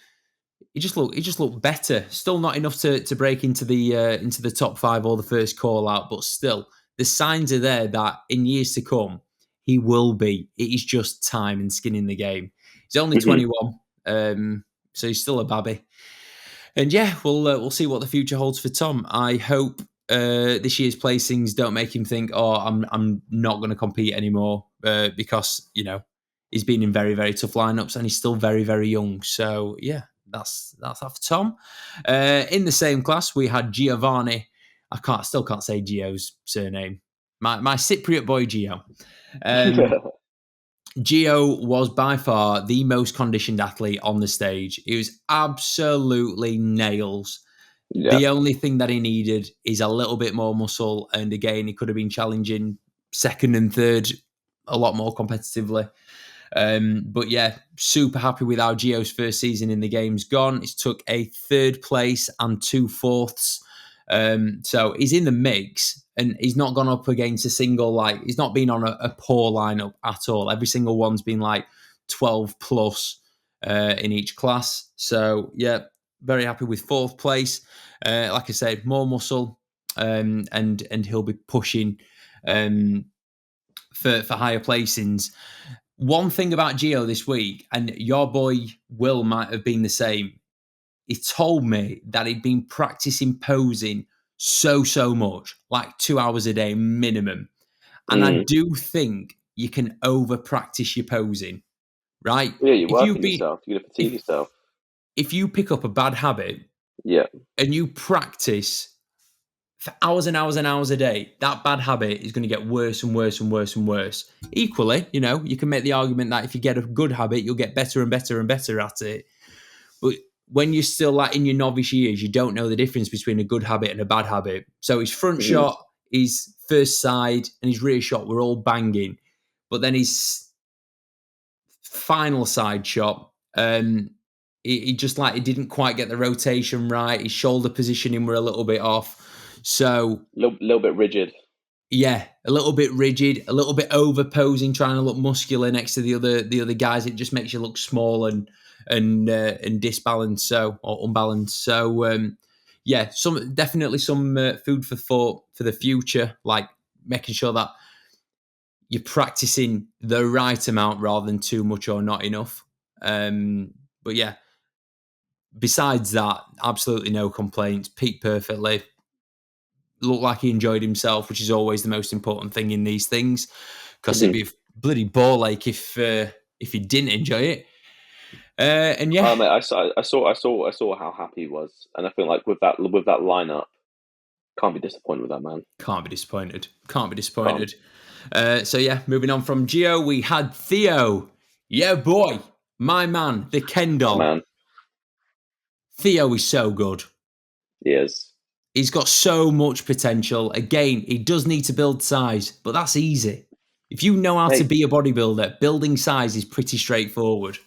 He just looked better. Still not enough to break into the top 5 or the first call out, but still the signs are there that in years to come he will be. It is just time and skin in the game. He's only 21, so he's still a babby. And yeah, we'll see what the future holds for Tom. I hope this year's placings don't make him think, oh, I'm not going to compete anymore because he's been in very, very tough lineups and he's still very, very young. So yeah, that's after Tom. In the same class, we had Giovanni. I still can't say Gio's surname. My Cypriot boy Gio. Gio was by far the most conditioned athlete on the stage. He was absolutely nails. Yeah. The only thing that he needed is a little bit more muscle. And again, he could have been challenging second and third a lot more competitively. But yeah, super happy with how Gio's first season in the game's gone. He's took a 3rd place and 2 fourths. So he's in the mix and he's not gone up against a single, he's not been on a poor lineup at all. Every single one's been 12 plus in each class. So yeah, very happy with 4th place. Like I said, more muscle and he'll be pushing for higher placings. One thing about Gio this week, and your boy Will might have been the same, he told me that he'd been practicing posing so much, 2 hours a day minimum. And I do think you can over practice your posing, right? Yeah, you're working yourself. You're going to fatigue yourself. If you pick up a bad habit and you practice for hours and hours and hours a day, that bad habit is going to get worse and worse and worse and worse. Equally, you can make the argument that if you get a good habit, you'll get better and better and better at it. But when you're still in your novice years, you don't know the difference between a good habit and a bad habit. So his front shot, his first side, and his rear shot were all banging. But then his final side shot, he just he didn't quite get the rotation right. His shoulder positioning were a little bit off. So little bit rigid. Yeah, a little bit rigid, a little bit over posing, trying to look muscular next to the other guys. It just makes you look small and disbalanced, or unbalanced. So yeah, definitely some food for thought for the future, making sure that you're practicing the right amount rather than too much or not enough. But yeah, besides that, absolutely no complaints. Peaked perfectly. Looked like he enjoyed himself, which is always the most important thing in these things, because it'd be a bloody ball ache if he didn't enjoy it. And yeah, mate, I saw how happy he was, and I feel like with that lineup, can't be disappointed with that man. Can't be disappointed. So yeah, moving on from Gio, we had Theo. Yeah, boy, my man, the Ken doll. Man. Theo is so good. He is. He's got so much potential. Again, he does need to build size, but that's easy. If you know how to be a bodybuilder, building size is pretty straightforward.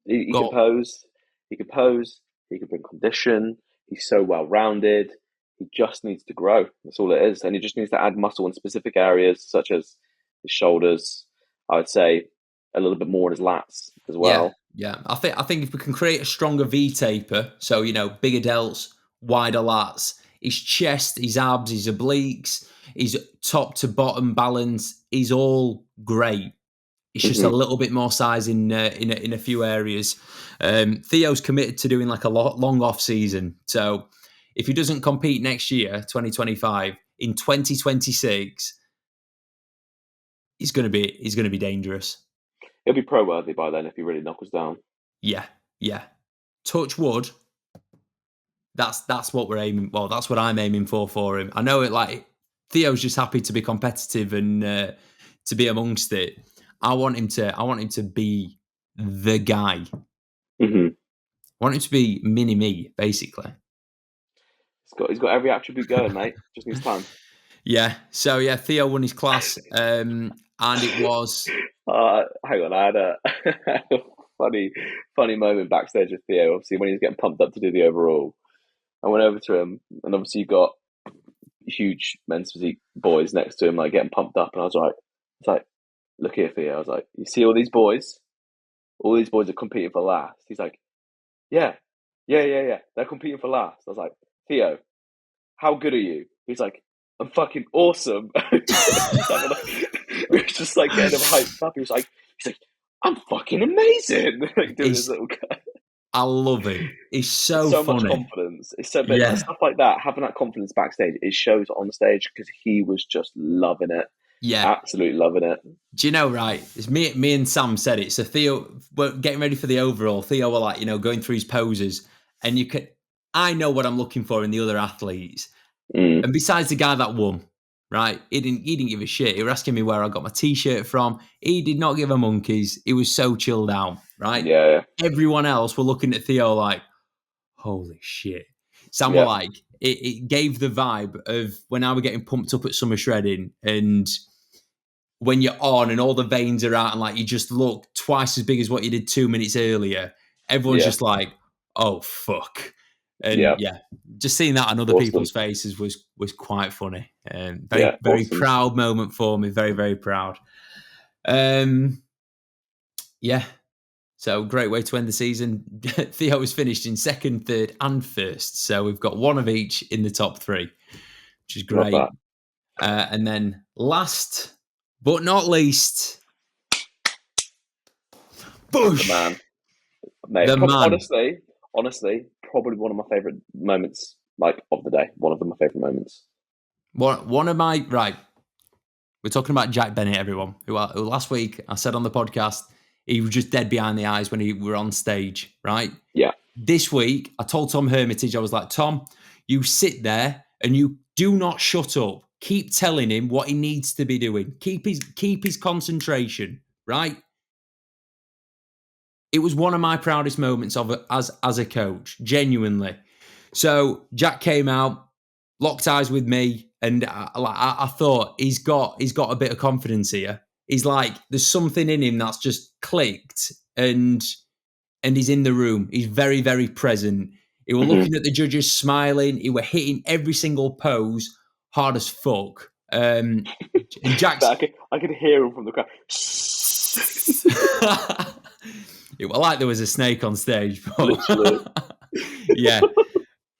He can pose. He can bring condition. He's so well-rounded. He just needs to grow. That's all it is. And he just needs to add muscle in specific areas, such as his shoulders. I would say a little bit more in his lats as well. Yeah. I think if we can create a stronger V-taper, so, bigger delts, wider lats. His chest, his abs, his obliques, his top to bottom balance is all great. It's just a little bit more size in a few areas. Theo's committed to doing like a long off season. So if he doesn't compete next year, 2025, in 2026, he's going to be dangerous. He'll be pro worthy by then if he really knuckles down. Yeah. Touch wood. That's what we're aiming. Well, that's what I'm aiming for him. I know it. Like Theo's just happy to be competitive and to be amongst it. I want him to be the guy. Mm-hmm. I want him to be mini me, basically. He's got every attribute going, mate. Just needs time. Yeah. So yeah, Theo won his class, and it was. Hang on, I had a funny moment backstage with Theo. Obviously, when he was getting pumped up to do the overall, I went over to him, and obviously you got huge men's physique boys next to him, like getting pumped up, and I was like, look here, Theo. I was like, you see all these boys? All these boys are competing for last. He's like, yeah. They're competing for last. I was like, Theo, how good are you? He's like, I'm fucking awesome. We're just like getting him hyped up. He's like, I'm fucking amazing. Like doing his little guy. I love him. He's so funny. Much confidence. It's so big. Stuff like that, having that confidence backstage, it shows on stage because he was just loving it. Yeah. Absolutely loving it. Do you know, right? It's me and Sam said it. So Theo, we're getting ready for the overall. Theo were like, going through his poses. And I know what I'm looking for in the other athletes. And besides the guy that won, right? He didn't give a shit. He was asking me where I got my t-shirt from. He did not give a monkeys. He was so chilled out, right? Yeah. Everyone else were looking at Theo like, holy shit. Sam were like, it gave the vibe of when I were getting pumped up at summer shredding and when you're on and all the veins are out and like you just look twice as big as what you did 2 minutes earlier. Everyone's just like, oh, fuck. And just seeing that on other people's faces was quite funny. Very awesome. Proud moment for me. Very, very proud. So great way to end the season. Theo was finished in second, third, and first. So we've got one of each in the top three, which is great. And then last but not least, Bush. The man. Mate, the man. Honestly, probably one of my favourite moments, like, of the day. One of my favourite moments. One of my, right. We're talking about Jack Bennett, everyone, who last week I said on the podcast, he was just dead behind the eyes when he were on stage, right? Yeah. This week, I told Tom Hermitage, I was like, Tom, you sit there and you do not shut up. Keep telling him what he needs to be doing. Keep his concentration, right? It was one of my proudest moments of it as a coach, genuinely. So Jack came out, locked eyes with me, and I thought he's got a bit of confidence here. He's like, there's something in him that's just clicked, and he's in the room. He's very, very present. He were looking at the judges, smiling. He were hitting every single pose hard as fuck. And Jack's... I could hear him from the crowd. It was like there was a snake on stage. But yeah.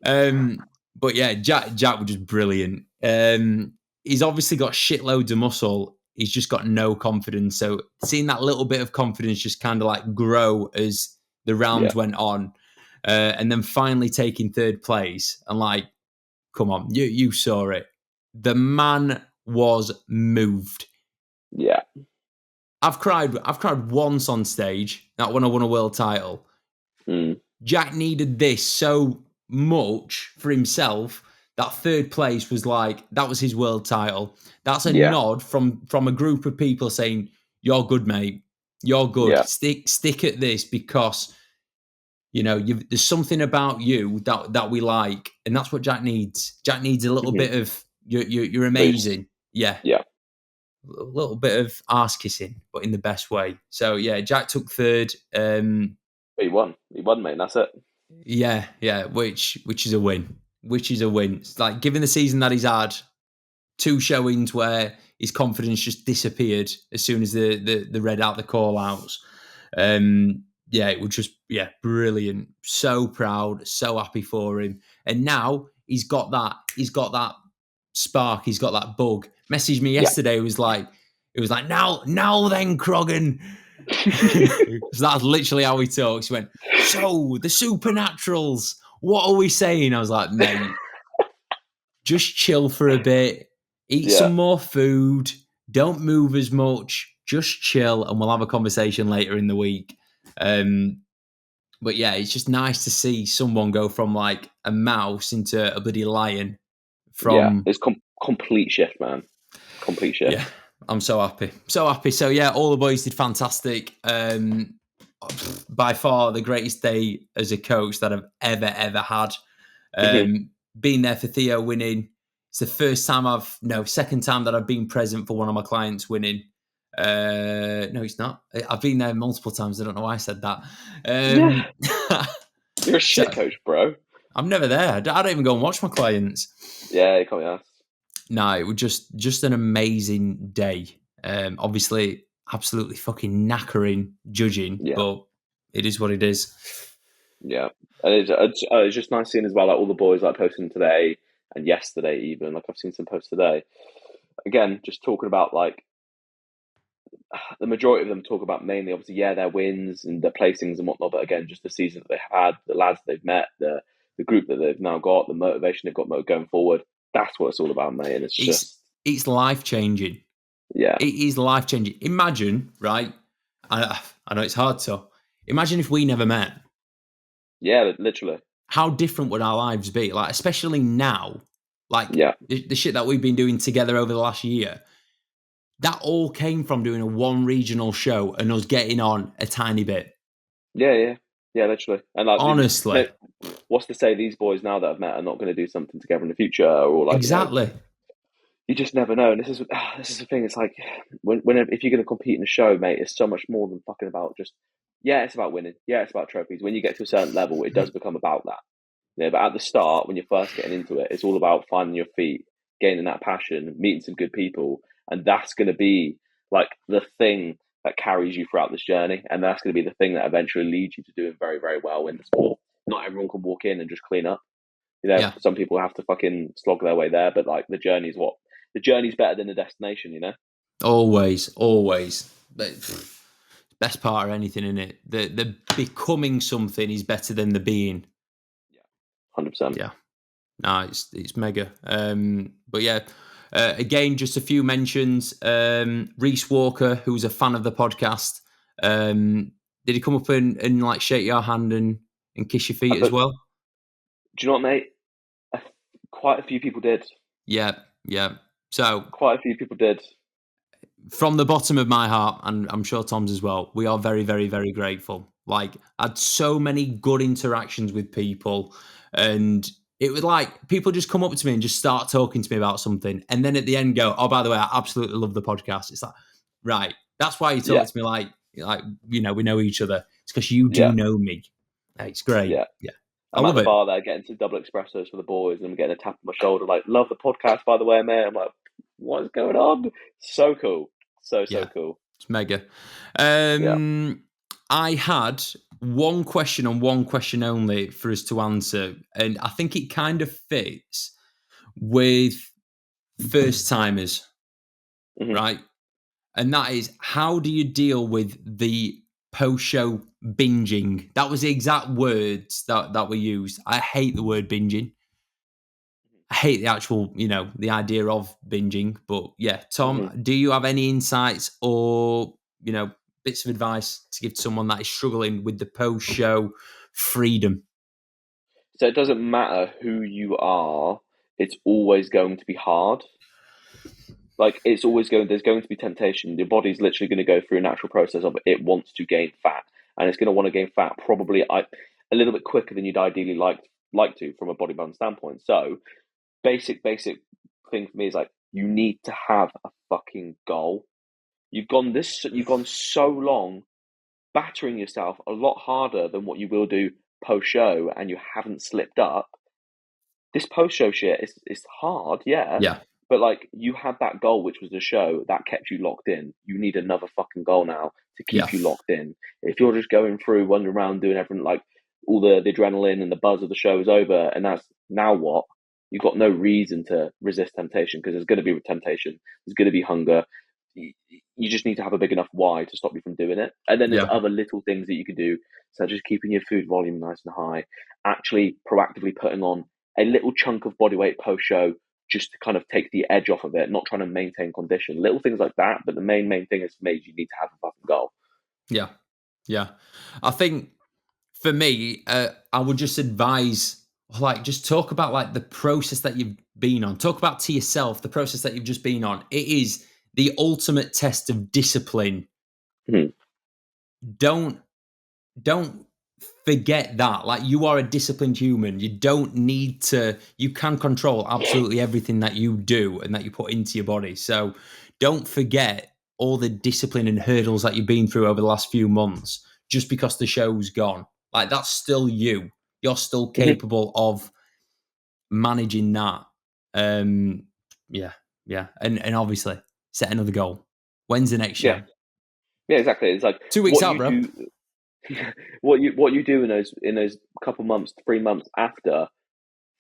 But yeah, Jack was just brilliant. He's obviously got shitloads of muscle. He's just got no confidence. So seeing that little bit of confidence just kind of like grow as the rounds went on. And then finally taking third place. And like, come on, you saw it. The man was moved. Yeah. I've cried once on stage, not when I won a world title. Jack needed this so much for himself that third place was like, that was his world title. That's a nod from a group of people saying, you're good, mate. You're good. Yeah. Stick at this because, there's something about you that we like. And that's what Jack needs. Jack needs a little bit of, you're amazing. Yeah. A little bit of arse kissing, but in the best way. So yeah, Jack took third. He won, mate. That's it. Yeah, which is a win. It's like, given the season that he's had, 2 showings where his confidence just disappeared as soon as the read out the call outs. yeah, it was just, brilliant. So proud, so happy for him. And now he's got that spark, he's got that bug. Messaged me Yeah. yesterday, it was like, now then, Croggan. So that's literally how he talks. He went, so the supernaturals, what are we saying? I was like, mate, just chill for a bit, eat Yeah. some more food, don't move as much, just chill, and we'll have a conversation later in the week. But yeah, it's just nice to see someone go from like a mouse into a bloody lion. Yeah. From It's complete shift, man. Complete shift. Yeah, I'm so happy. So happy. So yeah, all the boys did fantastic. By far the greatest day as a coach that I've ever had. Being there for Theo winning. It's the second time that I've been present for one of my clients winning. No, it's not. I've been there multiple times. I don't know why I said that. You're a So shit coach, bro. I'm never there. I don't even go and watch my clients. Yeah, you can't be asked. No, it was just an amazing day. Obviously, absolutely fucking knackering judging, Yeah. but it is what it is. Yeah. And it's just nice seeing as well, like all the boys like posting today and yesterday even. Like I've seen some posts today. Again, just talking about like the majority of them talk about mainly obviously, their wins and their placings and whatnot, but again, just the season that they've had, the lads they've met, the group that they've now got, the motivation they've got going forward. That's what it's all about, mate. And It's life changing. Yeah. It is life changing. Imagine, right? I know it's hard to imagine if we never met. Yeah, literally. How different would our lives be? Like, especially now, like Yeah. the shit that we've been doing together over the last year. That all came from doing a one regional show and us getting on a tiny bit. Yeah, literally. And like, Honestly, what's to say these boys now that I've met are not going to do something together in the future, or like, exactly. You just never know. And this is the thing. It's like if you're going to compete in a show, mate, it's so much more than fucking about just. Yeah, it's about winning. Yeah, it's about trophies. When you get to a certain level, it does become about that. Yeah, but at the start, when you're first getting into it, it's all about finding your feet, gaining that passion, meeting some good people, and that's going to be like the thing that carries you throughout this journey, and that's going to be the thing that eventually leads you to doing very, very well in the sport. Not everyone can walk in and just clean up. Yeah. Some people have to fucking slog their way there, but like the journey's better than the destination, Always. Best part of anything, in it. The becoming something is better than the being. Yeah, 100%. Yeah. No, it's mega. But yeah, again, just a few mentions. Reese Walker, who's a fan of the podcast, did he come up and like shake your hand and kiss your feet as well? Do you know what, mate? Quite a few people did. Yeah. So quite a few people did. From the bottom of my heart, and I'm sure Tom's as well, we are very, very, very grateful. Like, I had so many good interactions with people, and it was like people just come up to me and just start talking to me about something, and then at the end go, "Oh, by the way, I absolutely love the podcast." It's like, right, that's why you talk to me like we know each other. It's because you do know me. It's great. Yeah. I'm I at love the it. bar there getting some double espressos for the boys, and I'm getting a tap on my shoulder like, "Love the podcast, by the way, mate." I'm like, "What is going on?" So cool. So cool. It's mega. I had one question and one question only for us to answer, and I think it kind of fits with first timers, right? And that is, how do you deal with the post-show binging? That was the exact words that were used. I hate the word binging. I hate the actual, the idea of binging. But yeah, Tom, do you have any insights or, bits of advice to give to someone that is struggling with the post-show freedom? So it doesn't matter who you are, it's always going to be hard. Like, there's going to be temptation. Your body's literally going to go through a natural process of it wants to gain fat, and it's going to want to gain fat probably a little bit quicker than you'd ideally like to from a bodybuilding standpoint. So basic thing for me is like, you need to have a fucking goal. You've gone so long battering yourself a lot harder than what you will do post show, and you haven't slipped up. This post show shit is hard, Yeah. But like, you had that goal, which was the show that kept you locked in. You need another fucking goal now to keep you locked in. If you're just going through, wandering around, doing everything, like all the adrenaline and the buzz of the show is over, and that's now what? You've got no reason to resist temptation, because there's going to be temptation. There's going to be hunger. You just need to have a big enough why to stop you from doing it. And then there's other little things that you can do, such as keeping your food volume nice and high, actually proactively putting on a little chunk of body weight post show, just to kind of take the edge off of it, not trying to maintain condition. Little things like that, but the main thing is, for me, you need to have a fucking goal. Yeah. I think for me, I would just advise, like, just talk about like the process that you've been on. Talk about to yourself the process that you've just been on. It is the ultimate test of discipline. Mm-hmm. Don't forget that. Like, you are a disciplined human. You can control absolutely everything that you do and that you put into your body. So don't forget all the discipline and hurdles that you've been through over the last few months just because the show's gone. Like, that's still you. You're still capable of managing that. Yeah. And obviously set another goal. When's the next show? Yeah, exactly. It's like 2 weeks out, bro. What you do in those couple months, 3 months after,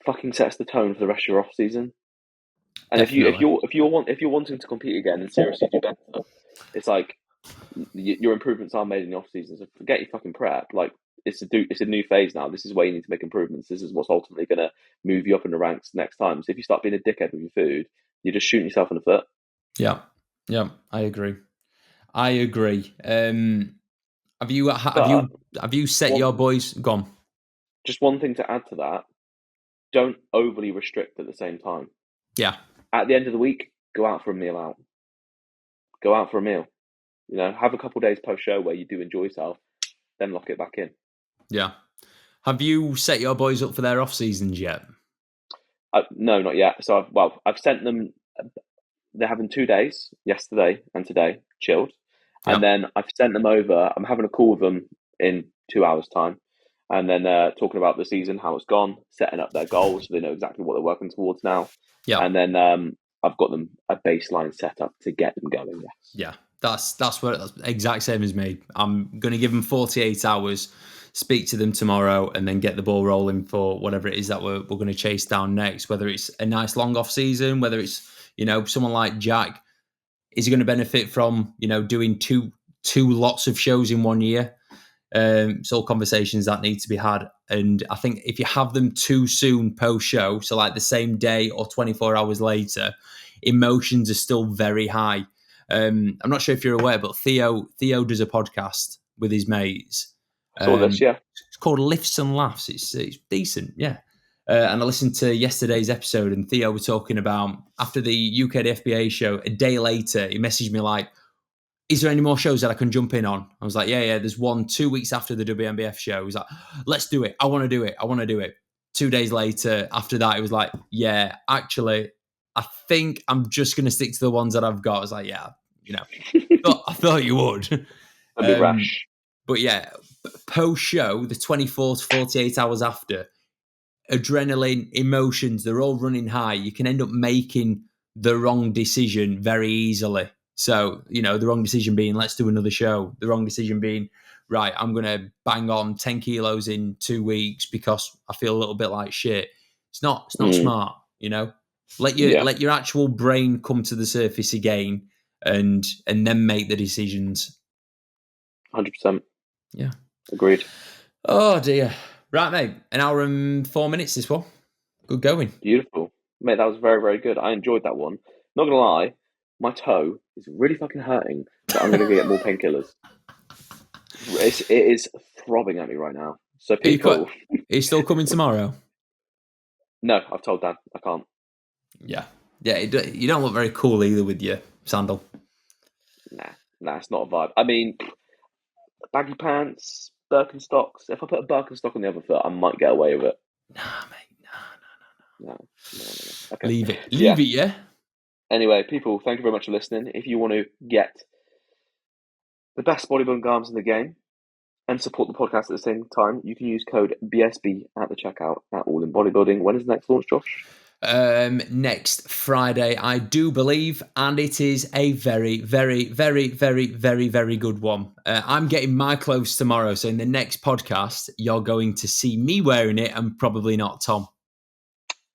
fucking sets the tone for the rest of your off season. And if you're wanting to compete again and seriously do better, it's like your improvements are made in the off season. So forget your fucking prep. Like, it's a new phase now. This is where you need to make improvements. This is what's ultimately going to move you up in the ranks next time. So if you start being a dickhead with your food, you're just shooting yourself in the foot. Yeah, I agree. Have you set your boys? Gone. Just one thing to add to that: don't overly restrict at the same time. Yeah. At the end of the week, go out for a meal out. Go out for a meal. You know, have a couple of days post show where you do enjoy yourself, then lock it back in. Yeah. Have you set your boys up for their off seasons yet? No, not yet. So I've sent them. They're having 2 days, yesterday and today, chilled. And then I've sent them over. I'm having a call with them in 2 hours' time. And then talking about the season, how it's gone, setting up their goals so they know exactly what they're working towards now. Yeah. And then I've got them a baseline set up to get them going, yes. Yeah, that's exact same as me. I'm going to give them 48 hours, speak to them tomorrow, and then get the ball rolling for whatever it is that we're going to chase down next, whether it's a nice long off season, whether it's, someone like Jack, is he going to benefit from, doing two lots of shows in 1 year? It's all conversations that need to be had. And I think if you have them too soon post-show, so like the same day or 24 hours later, emotions are still very high. I'm not sure if you're aware, but Theo does a podcast with his mates. It's called Lifts and Laughs. It's decent, yeah. And I listened to yesterday's episode, and Theo was talking about, after the UK FBA show, a day later, he messaged me like, is there any more shows that I can jump in on? I was like, yeah, there's one 2 weeks after the WNBF show. He was like, let's do it. I want to do it. 2 days later, after that, it was like, yeah, actually, I think I'm just going to stick to the ones that I've got. I was like, yeah, I thought you would. That'd be rash. But yeah, post-show, the 24 to 48 hours after, adrenaline, emotions, they're all running high. You can end up making the wrong decision very easily. So, the wrong decision being, let's do another show. The wrong decision being, right, I'm going to bang on 10 kilos in 2 weeks because I feel a little bit like shit. It's not smart, Let your actual brain come to the surface again and then make the decisions. 100%. Yeah. Agreed. Oh, dear. Right, mate. 1 hour and 4 minutes, this one. Good going. Beautiful. Mate, that was very, very good. I enjoyed that one. Not going to lie, my toe is really fucking hurting, so I'm going to get more painkillers. It is throbbing at me right now. So people... Are you still coming tomorrow? No, I've told Dad I can't. Yeah. Yeah, you don't look very cool either with your sandal. Nah, it's not a vibe. I mean, baggy pants, Birkenstocks. If I put a Birkenstock on the other foot, I might get away with it. Nah, mate. No. Okay. Leave it, yeah? Anyway, people, thank you very much for listening. If you want to get the best bodybuilding arms in the game and support the podcast at the same time, you can use code BSB at the checkout at All In Bodybuilding. When is the next launch, Josh? next Friday, I do believe, and it is a very, very, very, very, very, very good one. I'm getting my clothes tomorrow, so in the next podcast, you're going to see me wearing it, and probably not Tom.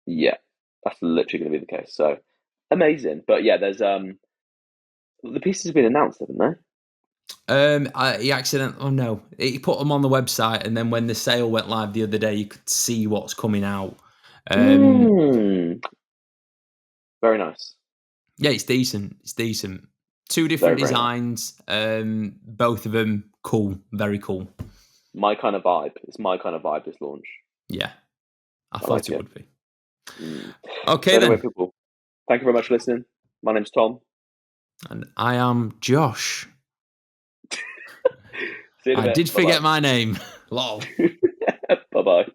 Yeah, that's literally going to be the case. So amazing. But yeah, there's the pieces have been announced, haven't they? He put them on the website, and then when the sale went live the other day, you could see what's coming out. Very nice. Yeah, it's decent. It's decent. Two different designs. Both of them cool. Very cool. My kind of vibe. It's my kind of vibe, this launch. Yeah, I thought it would be. Okay, so anyway, people, thank you very much for listening. My name's Tom. And I am Josh. See you in a bit. I did forget my name. Lol. Bye-bye.